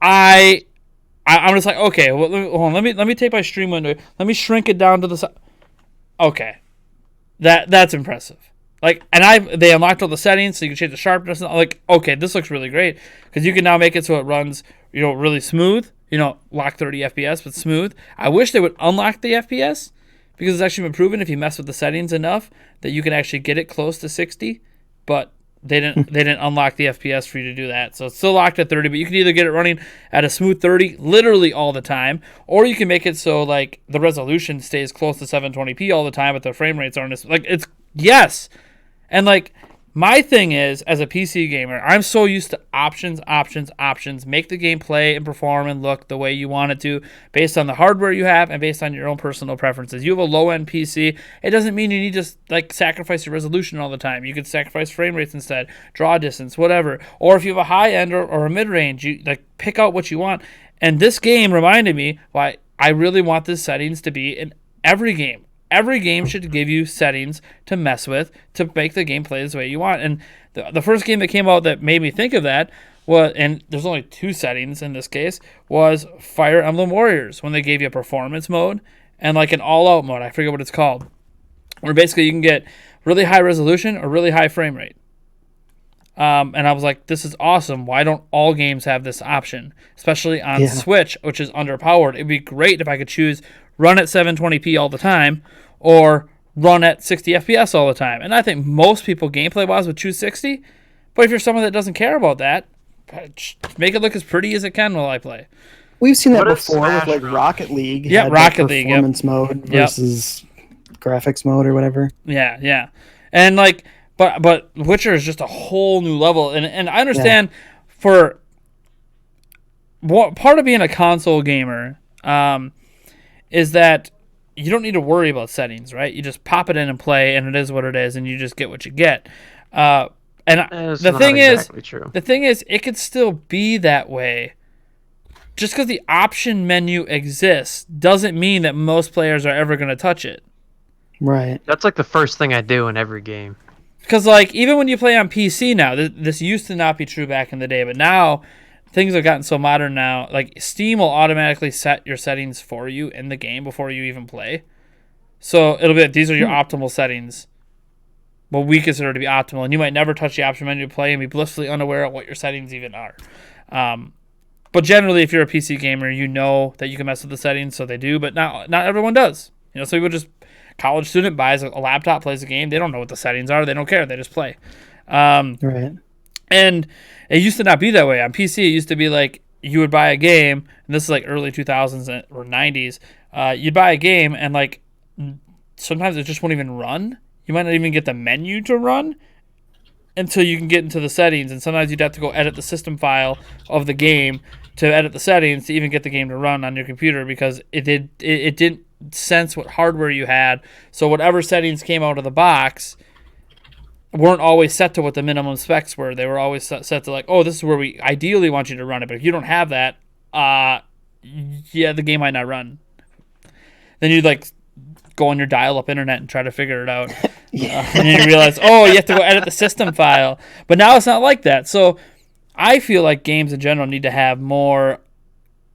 I'm just like, okay, well, hold on, let me take my stream window, let me shrink it down to the side. Okay, that's impressive. Like, and they unlocked all the settings, so you can change the sharpness. And like, okay, this looks really great because you can now make it so it runs, really smooth. Lock 30 FPS, but smooth. I wish they would unlock the FPS because it's actually been proven if you mess with the settings enough that you can actually get it close to 60. But they didn't unlock the FPS for you to do that. So it's still locked at 30, but you can either get it running at a smooth 30 literally all the time, or you can make it so like the resolution stays close to 720p all the time, but the frame rates aren't as like it's yes. And like my thing is, as a PC gamer, I'm so used to options. Make the game play and perform and look the way you want it to, based on the hardware you have and based on your own personal preferences. You have a low-end PC, it doesn't mean you need to like sacrifice your resolution all the time. You could sacrifice frame rates instead, draw distance, whatever. Or if you have a high-end or a mid-range, you like pick out what you want. And this game reminded me why I really want the settings to be in every game. Every game should give you settings to mess with to make the game play the way you want. And the first game that came out that made me think of that was, and there's only 2 settings in this case, was Fire Emblem Warriors, when they gave you a performance mode and like an all-out mode. I forget what it's called. Where basically you can get really high resolution or really high frame rate. And I was like, this is awesome. Why don't all games have this option? Especially on Switch, which is underpowered. It'd be great if I could choose run at 720p all the time or run at 60 FPS all the time. And I think most people gameplay-wise would choose 60. But if you're someone that doesn't care about that, make it look as pretty as it can while I play. We've seen that before with like Rocket League. Yeah, Rocket League. Performance mode versus graphics mode or whatever. Yeah. And like, but Witcher is just a whole new level. And I understand for what part of being a console gamer is that you don't need to worry about settings, right? You just pop it in and play, and it is what it is, and you just get what you get. And the thing is, it could still be that way. Just because the option menu exists doesn't mean that most players are ever going to touch it. Right. That's like the first thing I do in every game. Because like even when you play on PC now, this used to not be true back in the day, but now things have gotten so modern now. Like Steam will automatically set your settings for you in the game before you even play. So it'll be like, these are your optimal settings. What we consider to be optimal, and you might never touch the option menu to play and be blissfully unaware of what your settings even are. But generally, if you're a PC gamer, you know that you can mess with the settings, so they do. But not everyone does. You know, so people just college student buys a laptop, plays a game. They don't know what the settings are. They don't care. They just play. Right. And it used to not be that way. On PC, it used to be like you would buy a game, and this is like early 2000s or 90s. You'd buy a game, and like sometimes it just won't even run. You might not even get the menu to run until you can get into the settings. And sometimes you'd have to go edit the system file of the game to edit the settings to even get the game to run on your computer because it didn't sense what hardware you had. So whatever settings came out of the box weren't always set to what the minimum specs were. They were always set to like, oh, this is where we ideally want you to run it. But if you don't have that, the game might not run. Then you'd like go on your dial-up internet and try to figure it out. And then you realize, oh, you have to go edit the system file. But now it's not like that. So I feel like games in general need to have more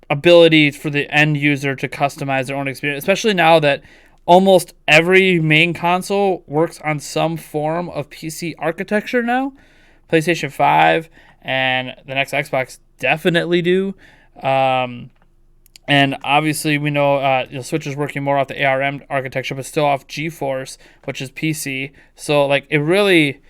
ability for the end user to customize their own experience, especially now that almost every main console works on some form of PC architecture now. PlayStation 5 and the next Xbox definitely do. And obviously we know Switch is working more off the ARM architecture, but still off GeForce, which is PC. So like it really,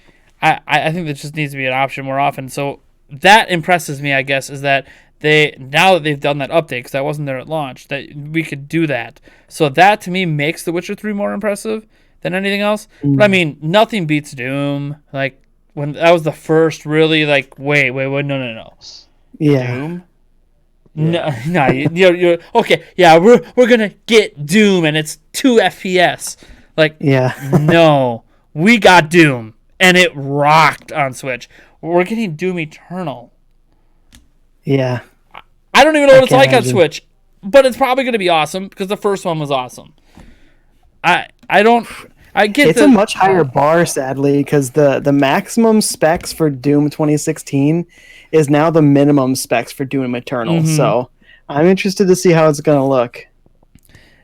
I think that just needs to be an option more often. So that impresses me, I guess, is that now that they've done that update, because I wasn't there at launch, that we could do that. So that to me makes The Witcher 3 more impressive than anything else. But I mean, nothing beats Doom. Like when that was the first really like, wait, no. Yeah. Doom? No, you're okay. Yeah, we're gonna get Doom, and it's 2 FPS. Like, no, we got Doom, and it rocked on Switch. We're getting Doom Eternal. Yeah, I don't even know what it's like on Switch, but it's probably gonna be awesome because the first one was awesome. I get it's a much higher bar, sadly, because the maximum specs for Doom 2016 is now the minimum specs for Doom Eternal. Mm-hmm. So I'm interested to see how it's going to look.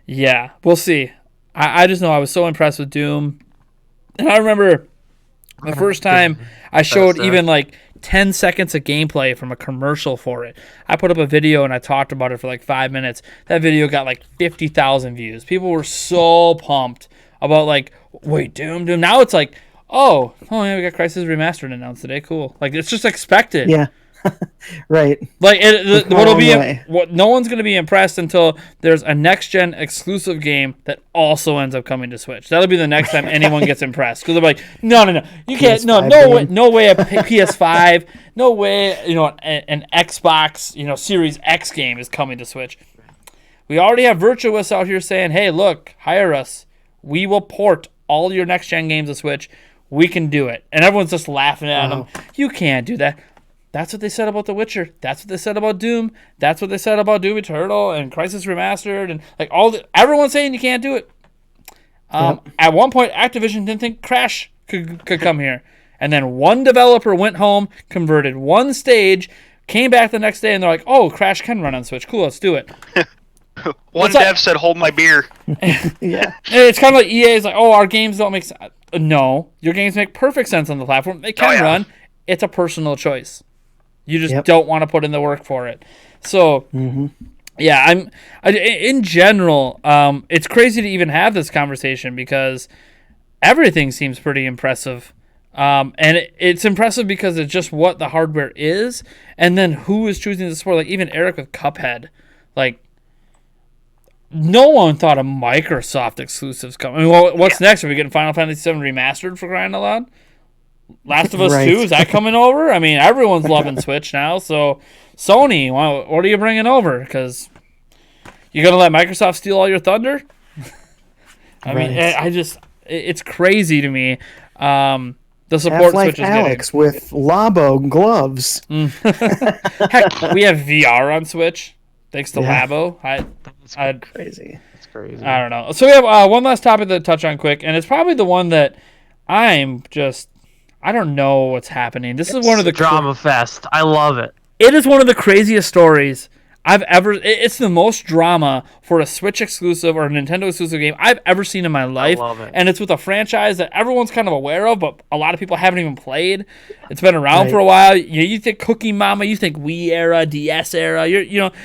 Yeah, we'll see. I just know I was so impressed with Doom. And I remember the first time I showed even like 10 seconds of gameplay from a commercial for it. I put up a video and I talked about it for like 5 minutes. That video got like 50,000 views. People were so pumped about like, wait, Doom. Now it's like oh yeah, we got Crysis Remastered announced today. Cool. Like it's just expected. Yeah. Right. Like what'll be way. what no one's gonna be impressed until there's a next gen exclusive game that also ends up coming to Switch. That'll be the next time anyone gets impressed because they're like, no, you can't, no way a PS5, no way, an Xbox, Series X game is coming to Switch. We already have Virtuous out here saying, hey, look, hire us. We will port all your next gen games to Switch. We can do it, and everyone's just laughing at them. You can't do that. That's what they said about The Witcher. That's what they said about Doom. That's what they said about Doom Eternal and Crysis Remastered and like everyone's saying you can't do it. At one point, Activision didn't think Crash could come here, and then one developer went home, converted one stage, came back the next day, and they're like, "Oh, Crash can run on Switch. Cool, let's do it." One dev said, "Hold my beer." Yeah. It's kind of like EA is like, "Oh, our games don't make sense." No, your games make perfect sense on the platform. They can run. It's a personal choice. You just don't want to put in the work for it. So, yeah, in general, it's crazy to even have this conversation because everything seems pretty impressive. And it's impressive because it's just what the hardware is, and then who is choosing to support. Like even Eric with Cuphead, like no one thought of Microsoft exclusives coming. I mean, what's next? Are we getting Final Fantasy VII Remastered for crying out loud? Last of Us 2, is that coming over? I mean, everyone's loving Switch now. So, Sony, what are you bringing over? Because you're going to let Microsoft steal all your thunder? I mean, it's crazy to me. The support Half-Life Switch is Alex getting. with Labo gloves. Heck, we have VR on Switch, thanks to Labo. That's crazy. It's crazy. I don't know. So we have one last topic to touch on quick, and it's probably the one that I don't know what's happening. This is one of the drama fest. I love it. It is one of the craziest stories I've ever. It's the most drama for a Switch exclusive or a Nintendo exclusive game I've ever seen in my life. I love it. And it's with a franchise that everyone's kind of aware of, but a lot of people haven't even played. It's been around for a while. You think Cookie Mama, you think Wii era, DS era,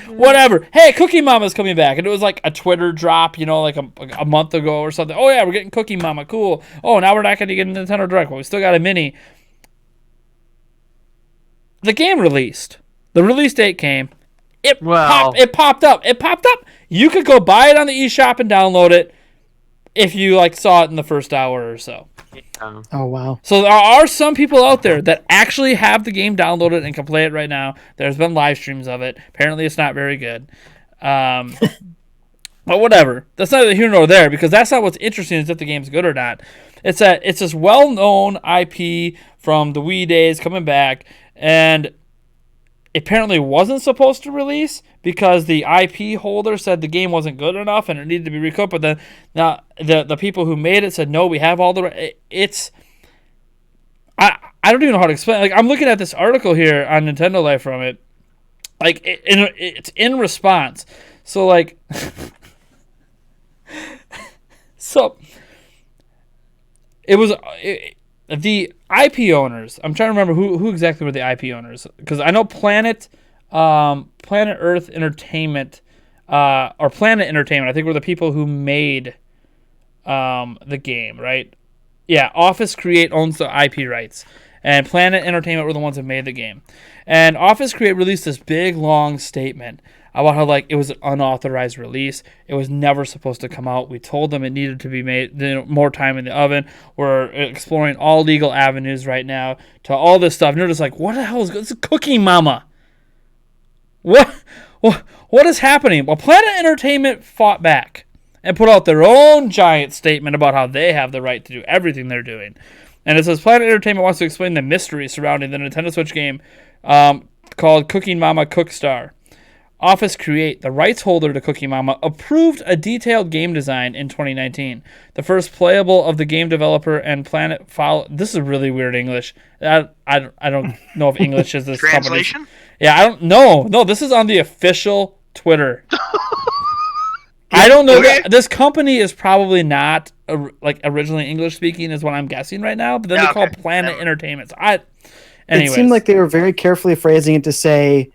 whatever. Hey, Cookie Mama's coming back, and it was like a Twitter drop, like a month ago or something. Oh yeah, we're getting Cookie Mama, cool. Oh, now we're not going to get a Nintendo Direct, but we still got a mini. The game released. The release date came. It popped up. You could go buy it on the eShop and download it if you saw it in the first hour or so. Yeah. Oh, wow. So there are some people out there that actually have the game downloaded and can play it right now. There's been live streams of it. Apparently it's not very good. But whatever. That's neither here nor there because that's not what's interesting is if the game's good or not. It's this well-known IP from the Wii days coming back, and apparently wasn't supposed to release because the IP holder said the game wasn't good enough and it needed to be recooked. But then now the people who made it said no, we have all the. I don't even know how to explain. Like I'm looking at this article here on Nintendo Life from it. Like it's in response. So so it was. The IP owners, I'm trying to remember who exactly were the IP owners, because I know Planet Earth Entertainment, or Planet Entertainment, I think were the people who made the game, right? Yeah, Office Create owns the IP rights, and Planet Entertainment were the ones that made the game. And Office Create released this big, long statement about how it was an unauthorized release. It was never supposed to come out. We told them it needed to be made more time in the oven. We're exploring all legal avenues right now to all this stuff. And they're just like, what the hell is this? It's Cookie Mama. What is happening? Well, Planet Entertainment fought back and put out their own giant statement about how they have the right to do everything they're doing. And it says Planet Entertainment wants to explain the mystery surrounding the Nintendo Switch game called Cookie Mama Cookstar. Office Create, the rights holder to Cookie Mama, approved a detailed game design in 2019. The first playable of the game developer and Planet follow. This is really weird English. I don't know if English is this translation. Company. Yeah, I don't know. No, this is on the official Twitter. I don't know. Okay. This company is probably not originally English speaking, is what I'm guessing right now. But then they call it Planet Entertainment. So it seemed like they were very carefully phrasing it to say,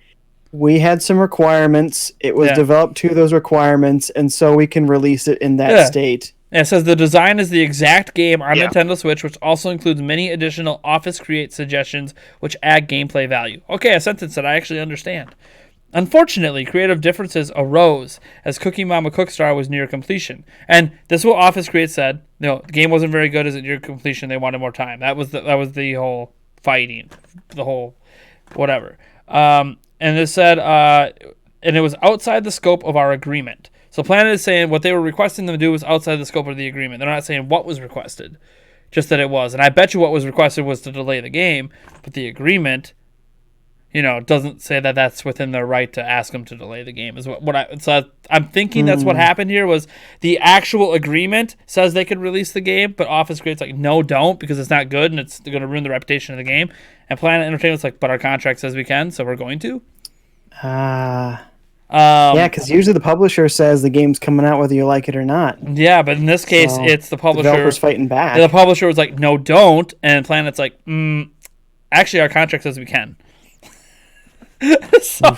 we had some requirements. It was developed to those requirements, and so we can release it in that state. And it says the design is the exact game on Yeah. Nintendo Switch, which also includes many additional Office Create suggestions which add gameplay value. Okay, a sentence that I actually understand. Unfortunately, creative differences arose as Cookie Mama Cookstar was near completion. And this is what Office Create said. The game wasn't very good as it near completion. They wanted more time. That was the whole fighting, the whole whatever. And it said, and it was outside the scope of our agreement. So Planet is saying what they were requesting them to do was outside the scope of the agreement. They're not saying what was requested, just that it was. And I bet you what was requested was to delay the game, but the agreement, doesn't say that that's within their right to ask them to delay the game. So I'm thinking that's what happened here was the actual agreement says they could release the game, but Office Create's like, no, don't, because it's not good and it's going to ruin the reputation of the game. And Planet Entertainment's like, but our contract says we can, so we're going to. Yeah, because usually the publisher says the game's coming out whether you like it or not. Yeah, but in this case, it's the publisher. Developers fighting back. The publisher was like, no, don't. And Planet's like, actually, our contract says we can. So,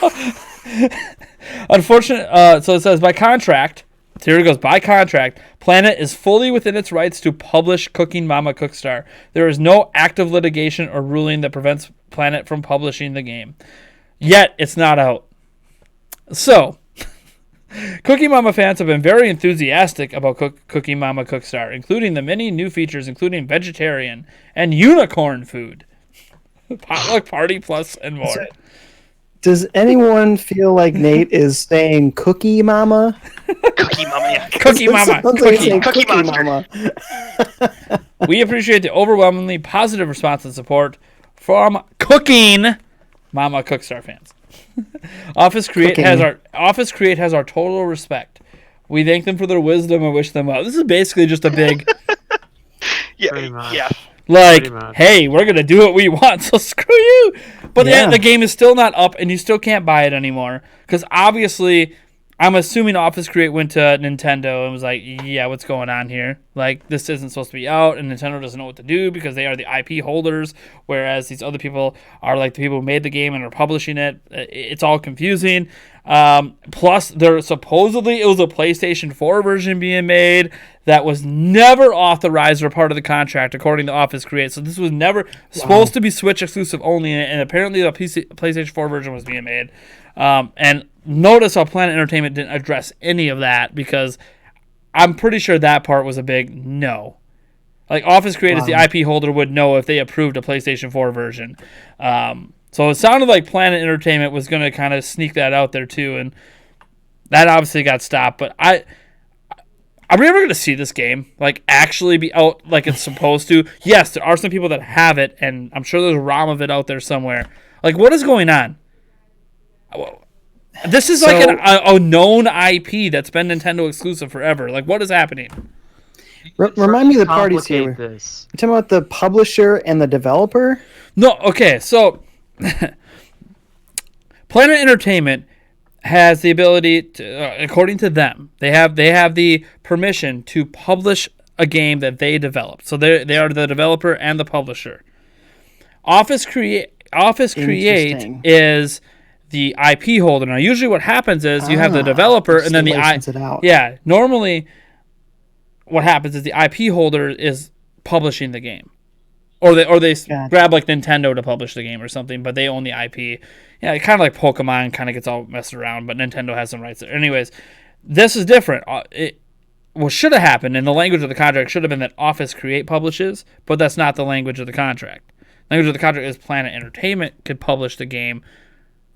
unfortunately, so it says by contract, here it goes, by contract, Planet is fully within its rights to publish Cooking Mama Cookstar. There is no active litigation or ruling that prevents Planet from publishing the game. Yet, it's not out. So, Cookie Mama fans have been very enthusiastic about Cookie Mama Cookstar, including the many new features, including vegetarian and unicorn food, potluck party plus, and more. Does anyone feel like Nate is saying Cookie Mama? Cookie Mama, yeah. Cookie Mama. Sounds like saying Cookie Cookie Monster. Mama. We appreciate the overwhelmingly positive response and support from Cooking Mama Cookstar fans. Office Create has our total respect. We thank them for their wisdom and wish them well. This is basically just a big Pretty much. Yeah. like, Pretty much. hey, we're gonna do what we want, so screw you. But Yeah. the game is still not up, and you still can't buy it anymore because obviously, I'm assuming Office Create went to Nintendo and was like, yeah, what's going on here? Like, this isn't supposed to be out, and Nintendo doesn't know what to do because they are the IP holders, whereas these other people are like the people who made the game and are publishing it. It's all confusing. Plus, there supposedly it was a PlayStation 4 version being made that was never authorized or part of the contract, according to Office Create. So this was never supposed to be Switch exclusive only, and apparently the PlayStation 4 version was being made. And notice how Planet Entertainment didn't address any of that because I'm pretty sure that part was a big no. Like, Office Create as the IP holder would know if they approved a PlayStation 4 version. So it sounded like Planet Entertainment was going to kind of sneak that out there too, and that obviously got stopped. But are we ever going to see this game like actually be out like it's supposed to? Yes, there are some people that have it, and I'm sure there's a ROM of it out there somewhere. Like, what is going on? This is like a known IP that's been Nintendo exclusive forever. Like, what is happening? Remind me of the parties here. Complicate this. You're talking about the publisher and the developer? No, okay, so Planet Entertainment has the ability to, according to them, they have the permission to publish a game that they developed. So they are the developer and the publisher. Office Create Interesting. is the IP holder. Now, usually what happens is you have the developer and then the license it out. Yeah, normally what happens is the IP holder is publishing the game. Or they Gotcha. grab like Nintendo to publish the game or something, but they own the IP. Yeah, kind of like Pokemon kind of gets all messed around, but Nintendo has some rights there. Anyways, this is different. What should have happened in the language of the contract should have been that Office Create publishes, but that's not the language of the contract. Language of the contract is Planet Entertainment could publish the game,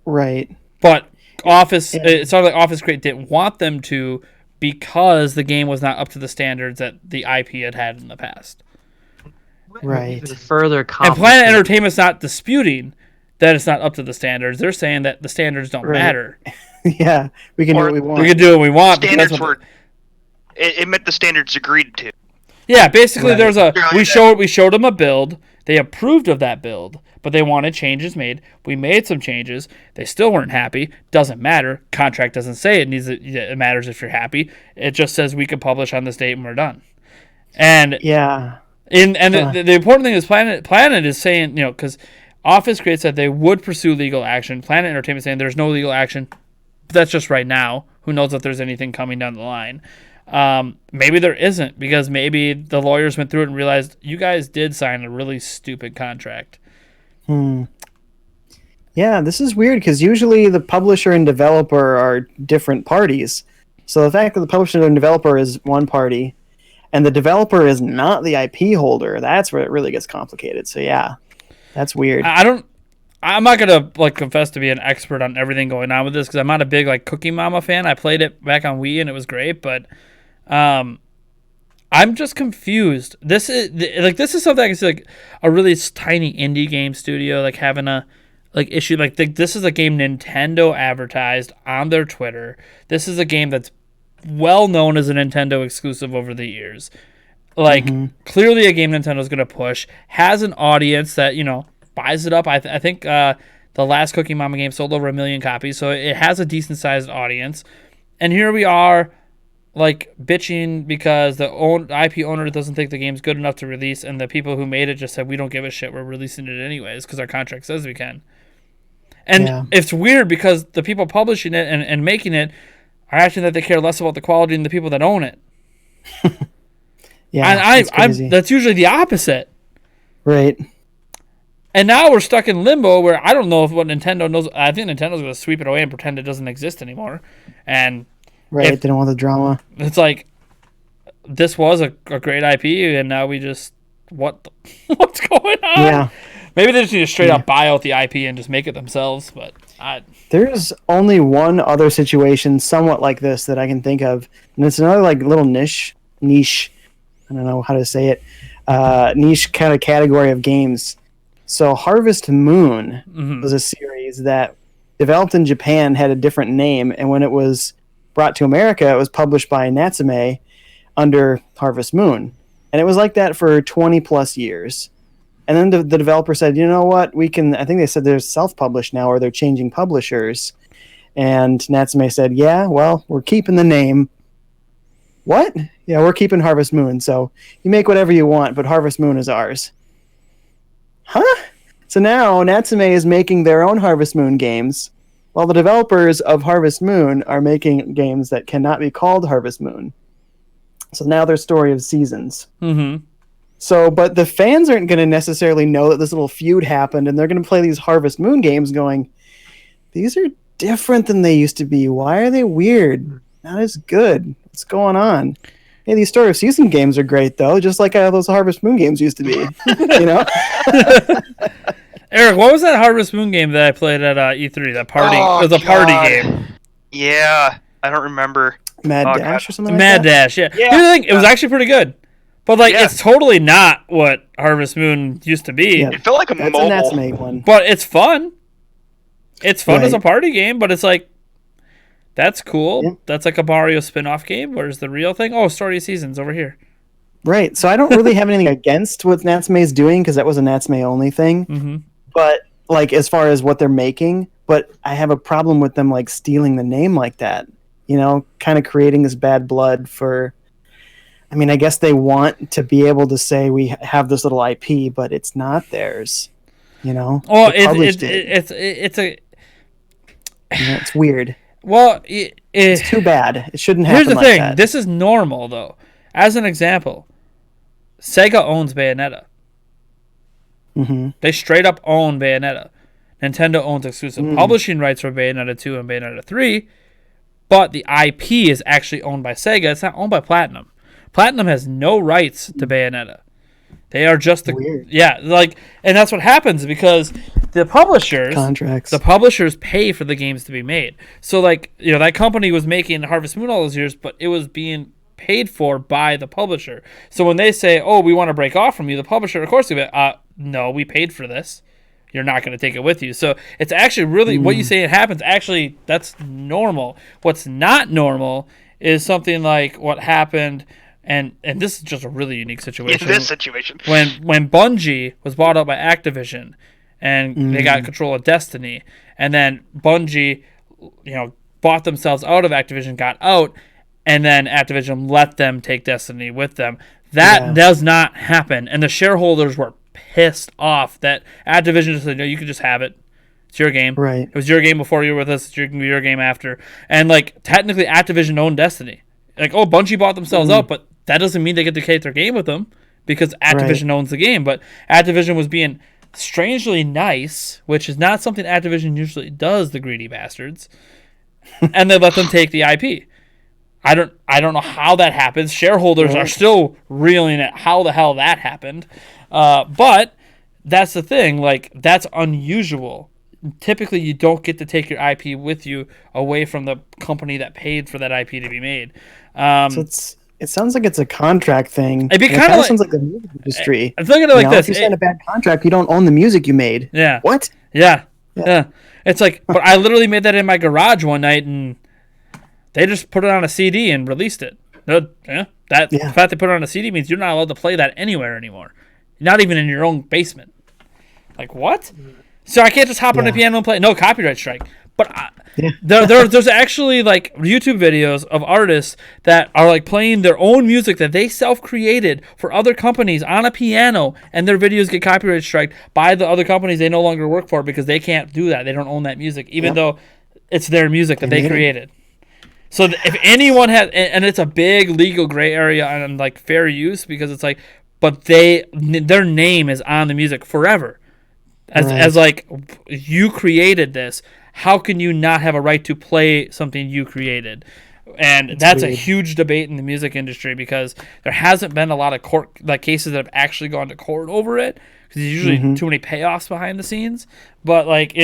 Right. but it sounded like Office Create didn't want them to because the game was not up to the standards that the IP had in the past. Right. Even further And complicate. Planet Entertainment's not disputing that it's not up to the standards. They're saying that the standards don't Right. matter. Yeah. We can do what we want. We can do what we want. because that's Standards what were. It met the standards agreed to. Yeah, basically Right. there's Yeah, we showed them a build. They approved of that build, but they wanted changes made. We made some changes. They still weren't happy. Doesn't matter. Contract doesn't say it matters if you're happy. It just says we can publish on this date and we're done. And Yeah. the important thing is Planet is saying, because Office Create said they would pursue legal action. Planet Entertainment saying there's no legal action. But that's just right now. Who knows if there's anything coming down the line. Maybe there isn't, because maybe the lawyers went through it and realized you guys did sign a really stupid contract. Yeah, this is weird because usually the publisher and developer are different parties. So the fact that the publisher and developer is one party and the developer is not the IP holder, that's where it really gets complicated. So yeah, that's weird. I'm not gonna confess to be an expert on everything going on with this, because I'm not a big Cookie Mama fan. I played it back on Wii and it was great, but I'm just confused. This is something I can see a really tiny indie game studio having a issue. This is a game Nintendo advertised on their Twitter. This is a game that's well known as a Nintendo exclusive over the years. Clearly a game Nintendo's going to push, has an audience that, buys it up. I think the last Cookie Mama game sold over 1 million copies, so it has a decent sized audience. And here we are bitching because the IP owner doesn't think the game's good enough to release, and the people who made it just said, we don't give a shit, we're releasing it anyways because our contract says we can. And It's weird because the people publishing it and making it are acting that they care less about the quality than the people that own it. That's crazy. That's usually the opposite. Right. And now we're stuck in limbo where I don't know what Nintendo knows. I think Nintendo's going to sweep it away and pretend it doesn't exist anymore. And they don't want the drama. It's this was a great IP, and now we just what's going on? Yeah. Maybe they just need to straight up buy out the IP and just make it themselves. But there's only one other situation somewhat like this that I can think of, and it's another little niche. I don't know how to say it. Niche kind of category of games. So Harvest Moon was a series that developed in Japan, had a different name, and when it was brought to America, it was published by Natsume under Harvest Moon. And it was like that for 20 plus years. And then the developer said, you know what, I think they said they're self-published now, or they're changing publishers. And Natsume said, yeah, well, we're keeping the name. What? Yeah, we're keeping Harvest Moon. So you make whatever you want, but Harvest Moon is ours. Huh? So now Natsume is making their own Harvest Moon games, while the developers of Harvest Moon are making games that cannot be called Harvest Moon. So now they're Story of Seasons. Mm-hmm. So, but the fans aren't going to necessarily know that this little feud happened, and they're going to play these Harvest Moon games going, these are different than they used to be. Why are they weird? Not as good. What's going on? Hey, these Story of Season games are great, though, just like those Harvest Moon games used to be. Eric, what was that Harvest Moon game that I played at E3? That party? It was a party game. Yeah, I don't remember. Mad Dash or something like Mad that? Dash, yeah. Here's the thing, it was actually pretty good. But it's totally not what Harvest Moon used to be. It felt like a That's mobile. a Natsume one. But it's fun. It's fun as a party game, but it's that's cool. Yeah. That's like a Mario spin-off game. Where's the real thing? Oh, Story of Seasons over here. Right. So I don't really have anything against what Natsume is doing, because that was a Natsume only thing. Mm-hmm. But as far as what they're making, but I have a problem with them stealing the name like that. Kind of creating this bad blood for. I mean, I guess they want to be able to say we have this little IP, but it's not theirs. Oh, it's weird. Well, it's too bad. It shouldn't happen. Here's the like thing. That. This is normal, though. As an example, Sega owns Bayonetta. Mm-hmm. They straight up own Bayonetta. Nintendo owns exclusive publishing rights for Bayonetta 2 and Bayonetta 3, but the IP is actually owned by Sega. It's not owned by Platinum. Platinum has no rights to Bayonetta. They are just Weird. And that's what happens because the publishers contracts. The publishers pay for the games to be made. So that company was making Harvest Moon all those years, but it was being paid for by the publisher. So when they say, "Oh, we want to break off from you," the publisher, of course, no, we paid for this. You're not going to take it with you. So it's actually really what you say it happens. Actually, that's normal. What's not normal is something like what happened. And this is just a really unique situation. In this situation. When Bungie was bought out by Activision and they got control of Destiny, and then Bungie, bought themselves out of Activision, got out, and then Activision let them take Destiny with them. That does not happen. And the shareholders were pissed off that Activision just said, no, you can just have it. It's your game. Right. It was your game before you were with us. It's your game after. And technically Activision owned Destiny. like, oh, Bungie bought themselves out, but that doesn't mean they get to take their game with them because Activision owns the game. But Activision was being strangely nice, which is not something Activision usually does, the greedy bastards. And they let them take the IP. I don't know how that happens. Shareholders are still reeling at how the hell that happened. But that's the thing. Like, that's unusual. Typically, you don't get to take your IP with you away from the company that paid for that IP to be made. So it sounds like it's a contract thing. It'd be kind of like, sounds like the music industry. I'm thinking like this. If you sign a bad contract, you don't own the music you made. Yeah. What? Yeah. It's like, but I literally made that in my garage one night, and they just put it on a CD and released it. The fact they put it on a CD means you're not allowed to play that anywhere anymore. Not even in your own basement. Like, what? So I can't just hop on the piano and play. No, copyright strike. But there's actually like YouTube videos of artists that are like playing their own music that they self-created for other companies on a piano, and their videos get copyright striked by the other companies they no longer work for because they can't do that. They don't own that music, even though it's their music that they created. So if anyone has, and it's a big legal gray area on like fair use, because it's like, but their name is on the music forever, as like, you created this. How can you not have a right to play something you created? And that's a huge debate in the music industry because there hasn't been a lot of court like cases that have actually gone to court over it because there's usually too many payoffs behind the scenes. But like,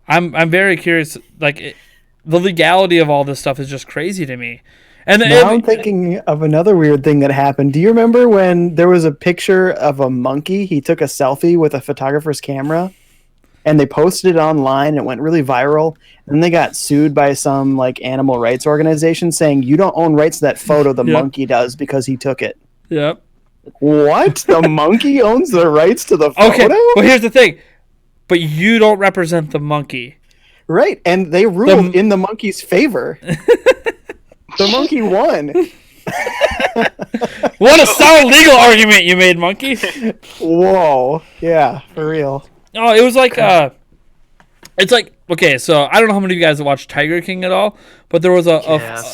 I'm very curious. Like, the legality of all this stuff is just crazy to me. And now I'm thinking of another weird thing that happened. Do you remember when there was a picture of a monkey? He took a selfie with a photographer's camera, and they posted it online, and it went really viral. And then they got sued by some like animal rights organization saying you don't own rights to that photo. The monkey does because he took it. Yep. What? The monkey owns the rights to the photo? Okay. Well, here's the thing. But you don't represent the monkey. Right, and they ruled in the monkey's favor. The monkey won. What a sound legal argument you made, monkey. Whoa. Yeah, for real. Oh, it was like, it's like, okay, so I don't know how many of you guys have watched Tiger King at all, but there was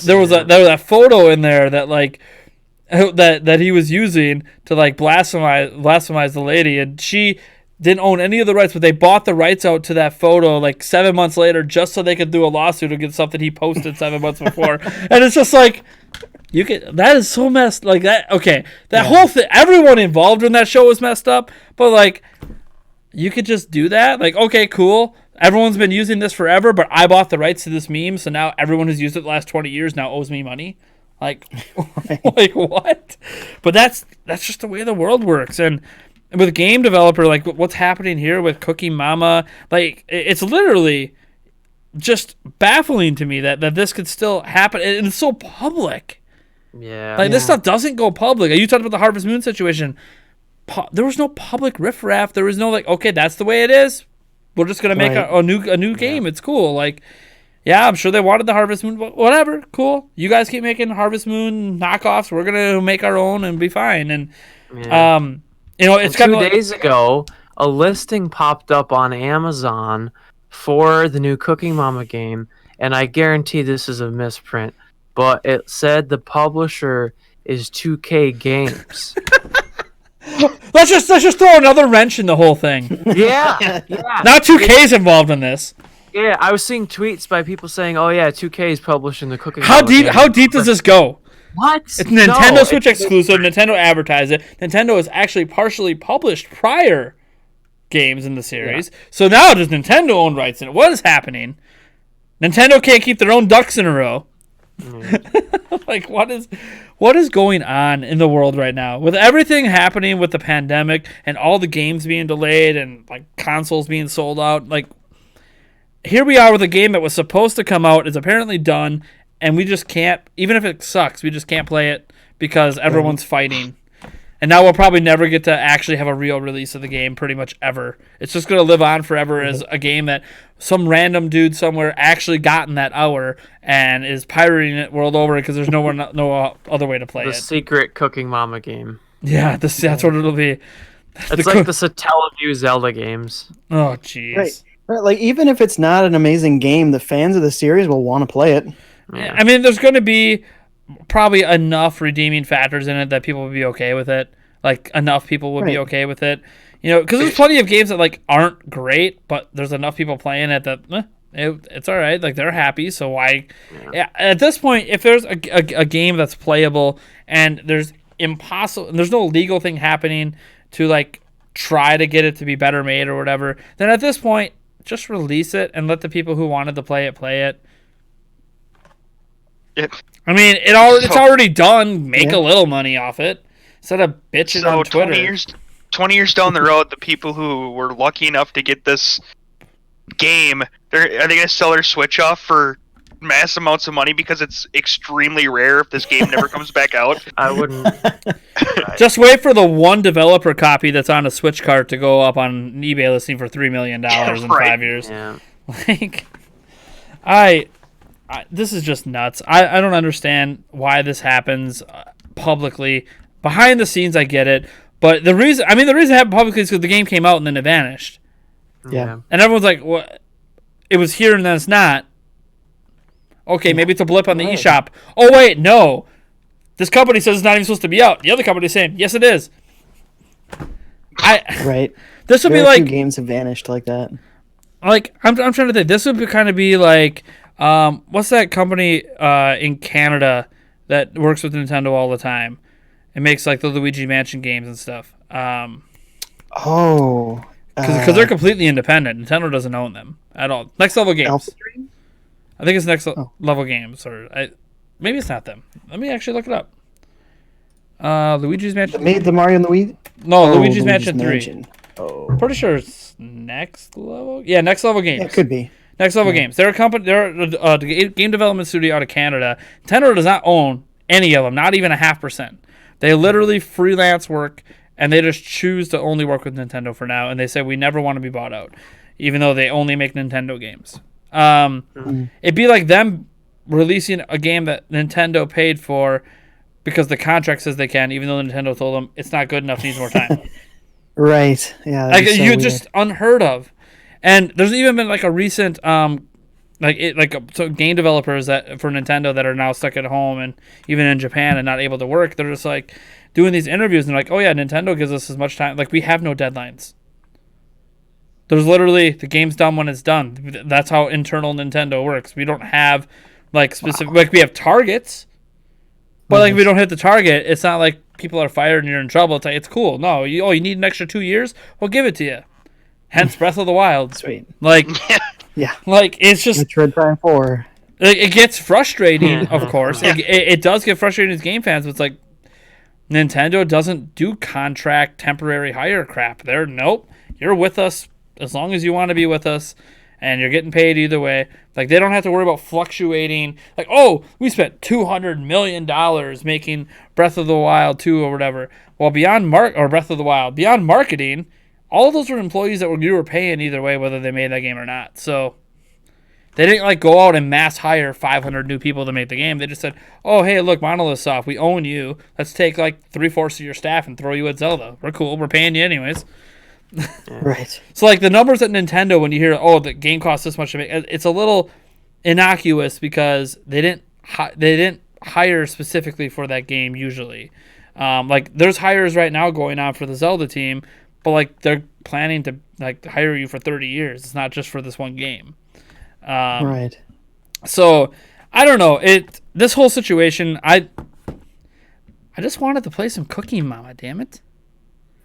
there was a photo in there that like, that he was using to like blasphemize the lady, and she didn't own any of the rights, but they bought the rights out to that photo like 7 months later just so they could do a lawsuit against something he posted 7 months before. And it's just like, that is so messed, like that. Okay, that whole thing, everyone involved in that show was messed up, but like, you could just do that. Like, okay, cool. Everyone's been using this forever, but I bought the rights to this meme, so now everyone who's used it the last 20 years now owes me money. Like, like what? But that's just the way the world works. And with game developer, like what's happening here with Cookie Mama, like it's literally just baffling to me that this could still happen, and it's so public. Yeah. Like this stuff doesn't go public. You talked about the Harvest Moon situation. There was no public riffraff. There was no like, okay, that's the way it is. We're just gonna make a new game. It's cool. Like, yeah, I'm sure they wanted the Harvest Moon. Whatever, cool. You guys keep making Harvest Moon knockoffs. We're gonna make our own and be fine. And it's kind of 2 days ago, a listing popped up on Amazon for the new Cooking Mama game, and I guarantee this is a misprint, but it said the publisher is 2K Games. Let's just throw another wrench in the whole thing. Yeah. Now 2K's involved in this. Yeah, I was seeing tweets by people saying, "Oh yeah, 2K is publishing the Cooking How Mama deep? game." How deep does this go? What? It's Nintendo Switch exclusive. Nintendo advertised it. Nintendo has actually partially published prior games in the series. Yeah. So now does Nintendo own rights in it? What is happening? Nintendo can't keep their own ducks in a row. Like, what is going on in the world right now with everything happening with the pandemic and all the games being delayed and like consoles being sold out? Like, here we are with a game that was supposed to come out, is apparently done, and we just can't, even if it sucks, we just can't play it because everyone's fighting. And now we'll probably never get to actually have a real release of the game pretty much ever. It's just going to live on forever as a game that some random dude somewhere actually got in that hour and is pirating it world over because there's no other way to play it. The secret Cooking Mama game. Yeah, that's what it'll be. It's like the Satellaview Zelda games. Oh, jeez. Right. Like, even if it's not an amazing game, the fans of the series will want to play it. Yeah. I mean, there's going to be probably enough redeeming factors in it that people would be okay with it. Like enough people would be Right. okay with it. Because there's plenty of games that like aren't great, but there's enough people playing it that it's all right. Like they're happy. So why? Yeah. At this point, if there's a game that's playable and there's no legal thing happening to like try to get it to be better made or whatever, then at this point, just release it and let the people who wanted to play it play it. Yep. I mean, it's already done. Make a little money off it instead of bitching on Twitter. 20 years down the road, the people who were lucky enough to get this game, are they going to sell their Switch off for mass amounts of money because it's extremely rare if this game never comes back out? I wouldn't. Just wait for the one developer copy that's on a Switch cart to go up on eBay listing for $3 million in Right. 5 years. Yeah. Like, this is just nuts. I don't understand why this happens publicly. Behind the scenes, I get it, but the reason it happened publicly is because the game came out and then it vanished, Yeah. and everyone's like, "What? It was here and then it's not." Okay, maybe it's a blip on the eShop. Oh wait, no. This company says it's not even supposed to be out. The other company's saying, yes, it is. Right. This would be Very few like games have vanished like that. I'm trying to think. This would kind of be like what's that company in Canada that works with Nintendo all the time? It makes like the Luigi Mansion games and stuff. Because they're completely independent. Nintendo doesn't own them at all. Next Level Games. Alpha Dream? I think it's Level Games, or maybe it's not them. Let me actually look it up. Luigi's Mansion. Made the Mario and Luigi? No, Luigi's Mansion 3. Mansion. Oh. Pretty sure it's Next Level. Yeah, Next Level Games. Yeah, it could be. Next Level Games. They're a company. They're a game development studio out of Canada. Nintendo does not own any of them, not even 0.5%. They literally freelance work, and they just choose to only work with Nintendo for now. And they say we never want to be bought out, even though they only make Nintendo games. It'd be like them releasing a game that Nintendo paid for because the contract says they can, even though Nintendo told them it's not good enough, needs more time. Right. Yeah. Like just unheard of. And there's even been like a recent so game developers that for Nintendo that are now stuck at home and even in Japan and not able to work. They're just like doing these interviews and they're like, oh yeah, Nintendo gives us as much time. Like we have no deadlines. There's literally the game's done when it's done. That's how internal Nintendo works. We don't have like specific like we have targets, but like if we don't hit the target, it's not like people are fired and you're in trouble. It's like it's cool. No, you need an extra 2 years. We'll give it to you. Hence Breath of the Wild. Sweet. Like, yeah. Like it's just Metroid Prime 4. it gets frustrating. Of course, it does get frustrating as game fans. But it's like Nintendo doesn't do contract temporary hire crap. Nope. You're with us as long as you want to be with us, and you're getting paid either way. Like they don't have to worry about fluctuating. Like, oh, we spent $200 million making Breath of the Wild 2 or whatever. Well, beyond Breath of the Wild, beyond marketing, all of those were employees that you were paying either way, whether they made that game or not. So they didn't like go out and mass hire 500 new people to make the game. They just said, oh, hey, look, Monolith Soft, we own you. Let's take like 3/4 of your staff and throw you at Zelda. We're cool. We're paying you anyways. Right. So like the numbers at Nintendo, when you hear, oh, the game costs this much to make, it's a little innocuous because they didn't hire specifically for that game usually. Like there's hires right now going on for the Zelda team, but like they're planning to like hire you for 30 years. It's not just for this one game. Right. So I don't know. This whole situation, I just wanted to play some Cookie Mama. Damn it.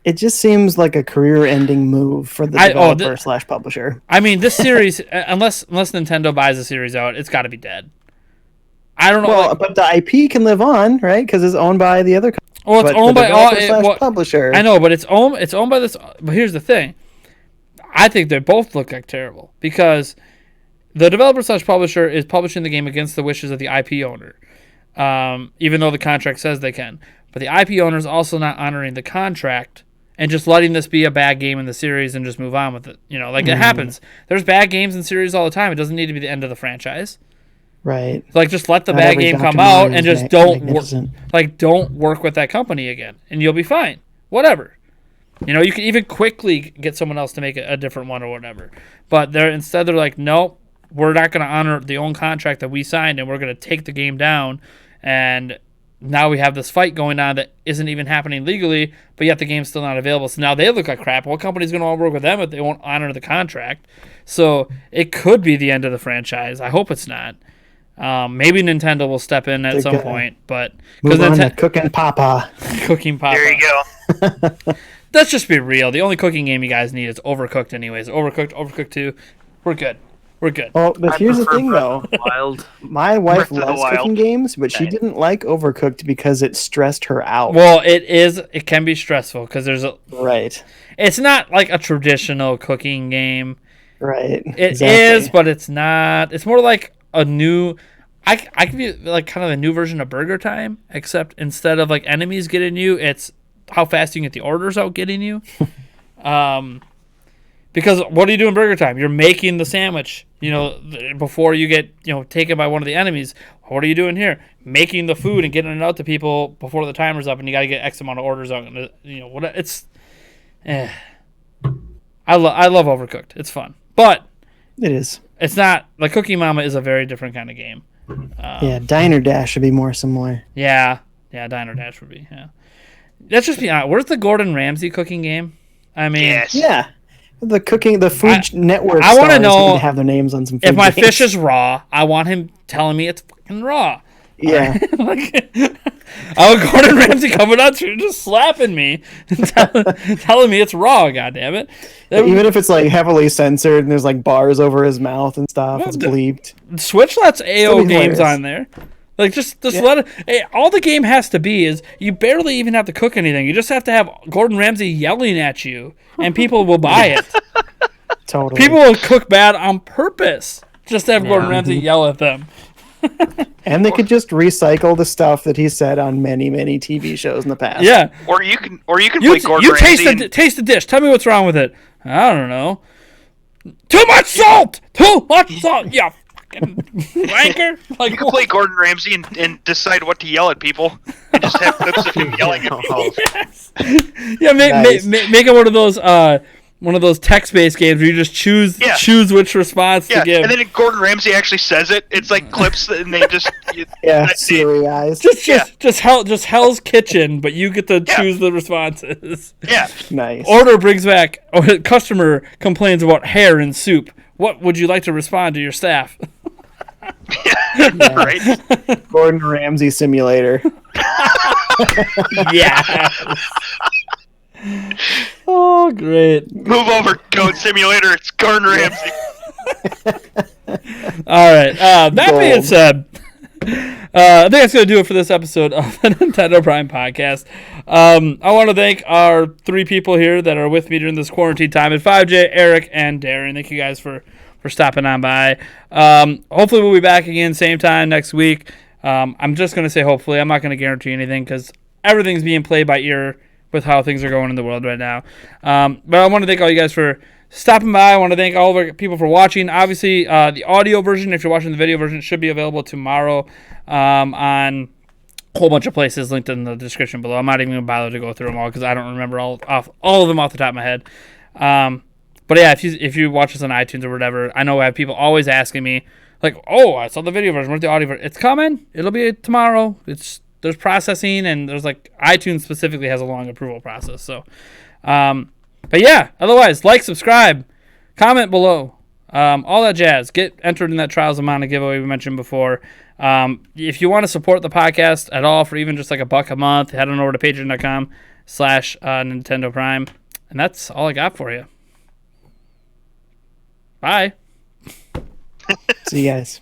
It just seems like a career-ending move for the developer / publisher. I mean, this series, unless Nintendo buys the series out, it's got to be dead. I don't know. Well, but the IP can live on, right? Because it's owned by the other company. Well, it's owned by all publisher. I know, but it's owned by this. But here's the thing: I think they both look like terrible because the developer / publisher is publishing the game against the wishes of the IP owner, even though the contract says they can. But the IP owner is also not honoring the contract and just letting this be a bad game in the series and just move on with it. You know, like it happens. There's bad games in series all the time. It doesn't need to be the end of the franchise. Right. Like just let the Not bad every game Dr. come out Mario and is just don't work. magnificent. Like don't work with that company again, and you'll be fine. Whatever. You know, you can even quickly get someone else to make a different one or whatever. But they're like, nope, we're not going to honor the own contract that we signed, and we're going to take the game down and now we have this fight going on that isn't even happening legally, but yet the game's still not available. So now they look like crap. What company's going to all work with them if they won't honor the contract? So it could be the end of the franchise. I hope it's not. Maybe Nintendo will step in at some point, but move on to Cooking Papa. Cooking Papa. There you go. Let's just be real. The only cooking game you guys need is Overcooked anyways. Overcooked 2. We're good. Oh, but here's the thing, though. Wild. My wife loves cooking games, but she didn't like Overcooked because it stressed her out. Well, it can be stressful because there's a... Right. It's not like a traditional cooking game. Right. It is, but it's not. It's more like a new... I could be like kind of a new version of Burger Time, except instead of like enemies getting you, it's how fast you can get the orders out getting you. Because what do you do in Burger Time? You're making the sandwich, before you get, taken by one of the enemies. What are you doing here? Making the food and getting it out to people before the timer's up, and you got to get X amount of orders out. It's, I love Overcooked. It's fun, but it is. It's not like Cookie Mama is a very different kind of game. Diner Dash would be more similar. Yeah, Diner Dash would be. Yeah, let's just be honest. Where's the Gordon Ramsay cooking game? I mean, yes. Yeah. The Food Network. I want to know have their names on some. Food if my games. fish is raw, I want him telling me it's fucking raw. Yeah. Gordon Ramsay coming out to just slapping me, and telling me it's raw. God damn it! Even if it's like heavily censored and there's like bars over his mouth and stuff, it's bleeped. Switch lets AO games on there. Like, just let it... Hey, all the game has to be is you barely even have to cook anything. You just have to have Gordon Ramsay yelling at you, and people will buy it. Totally. People will cook bad on purpose just to have Gordon Ramsay yell at them. And they could just recycle the stuff that he said on many, many TV shows in the past. Yeah. Or you can play Gordon Ramsay. You taste the dish. Tell me what's wrong with it. I don't know. Too much salt! Too much salt! Yeah. Wanker. Like, you can play Gordon Ramsay and decide what to yell at people, and just have clips of him yelling at people. Yes. Yeah, make it one of those text-based games where you just choose which response to give. And then Gordon Ramsay actually says it. It's like clips, and they just serialized. Just Hell's Kitchen, but you get to choose the responses. Yeah, nice. Order brings back. Customer complains about hair in soup. What would you like to respond to your staff? Right. Gordon Ramsay simulator. Yeah. Oh, great. Move over, Goat Simulator. It's Gordon Ramsay. All right. That being said, I think that's going to do it for this episode of the Nintendo Prime Podcast. I want to thank our 3 people here that are with me during this quarantine time, and Fivejay, Eric, and Darrin. Thank you guys for stopping on by. Hopefully we'll be back again same time next week. I'm just going to say hopefully. I'm not going to guarantee anything because everything's being played by ear with how things are going in the world right now. But I want to thank all you guys for stopping by. I want to thank all of our people for watching. Obviously, the audio version, if you're watching the video version, should be available tomorrow on a whole bunch of places linked in the description below. I'm not even going to bother to go through them all because I don't remember all of them off the top of my head. But yeah, if you watch this on iTunes or whatever, I know I have people always asking me, like, oh, I saw the video version. Where's the audio version? It's coming. It'll be tomorrow. There's processing, and there's iTunes specifically has a long approval process. So, but yeah, otherwise, subscribe, comment below, all that jazz. Get entered in that Trials of Mana giveaway we mentioned before. If you want to support the podcast at all for even just $1 a month, head on over to patreon.com/Nintendo Prime. And that's all I got for you. Bye. See you guys.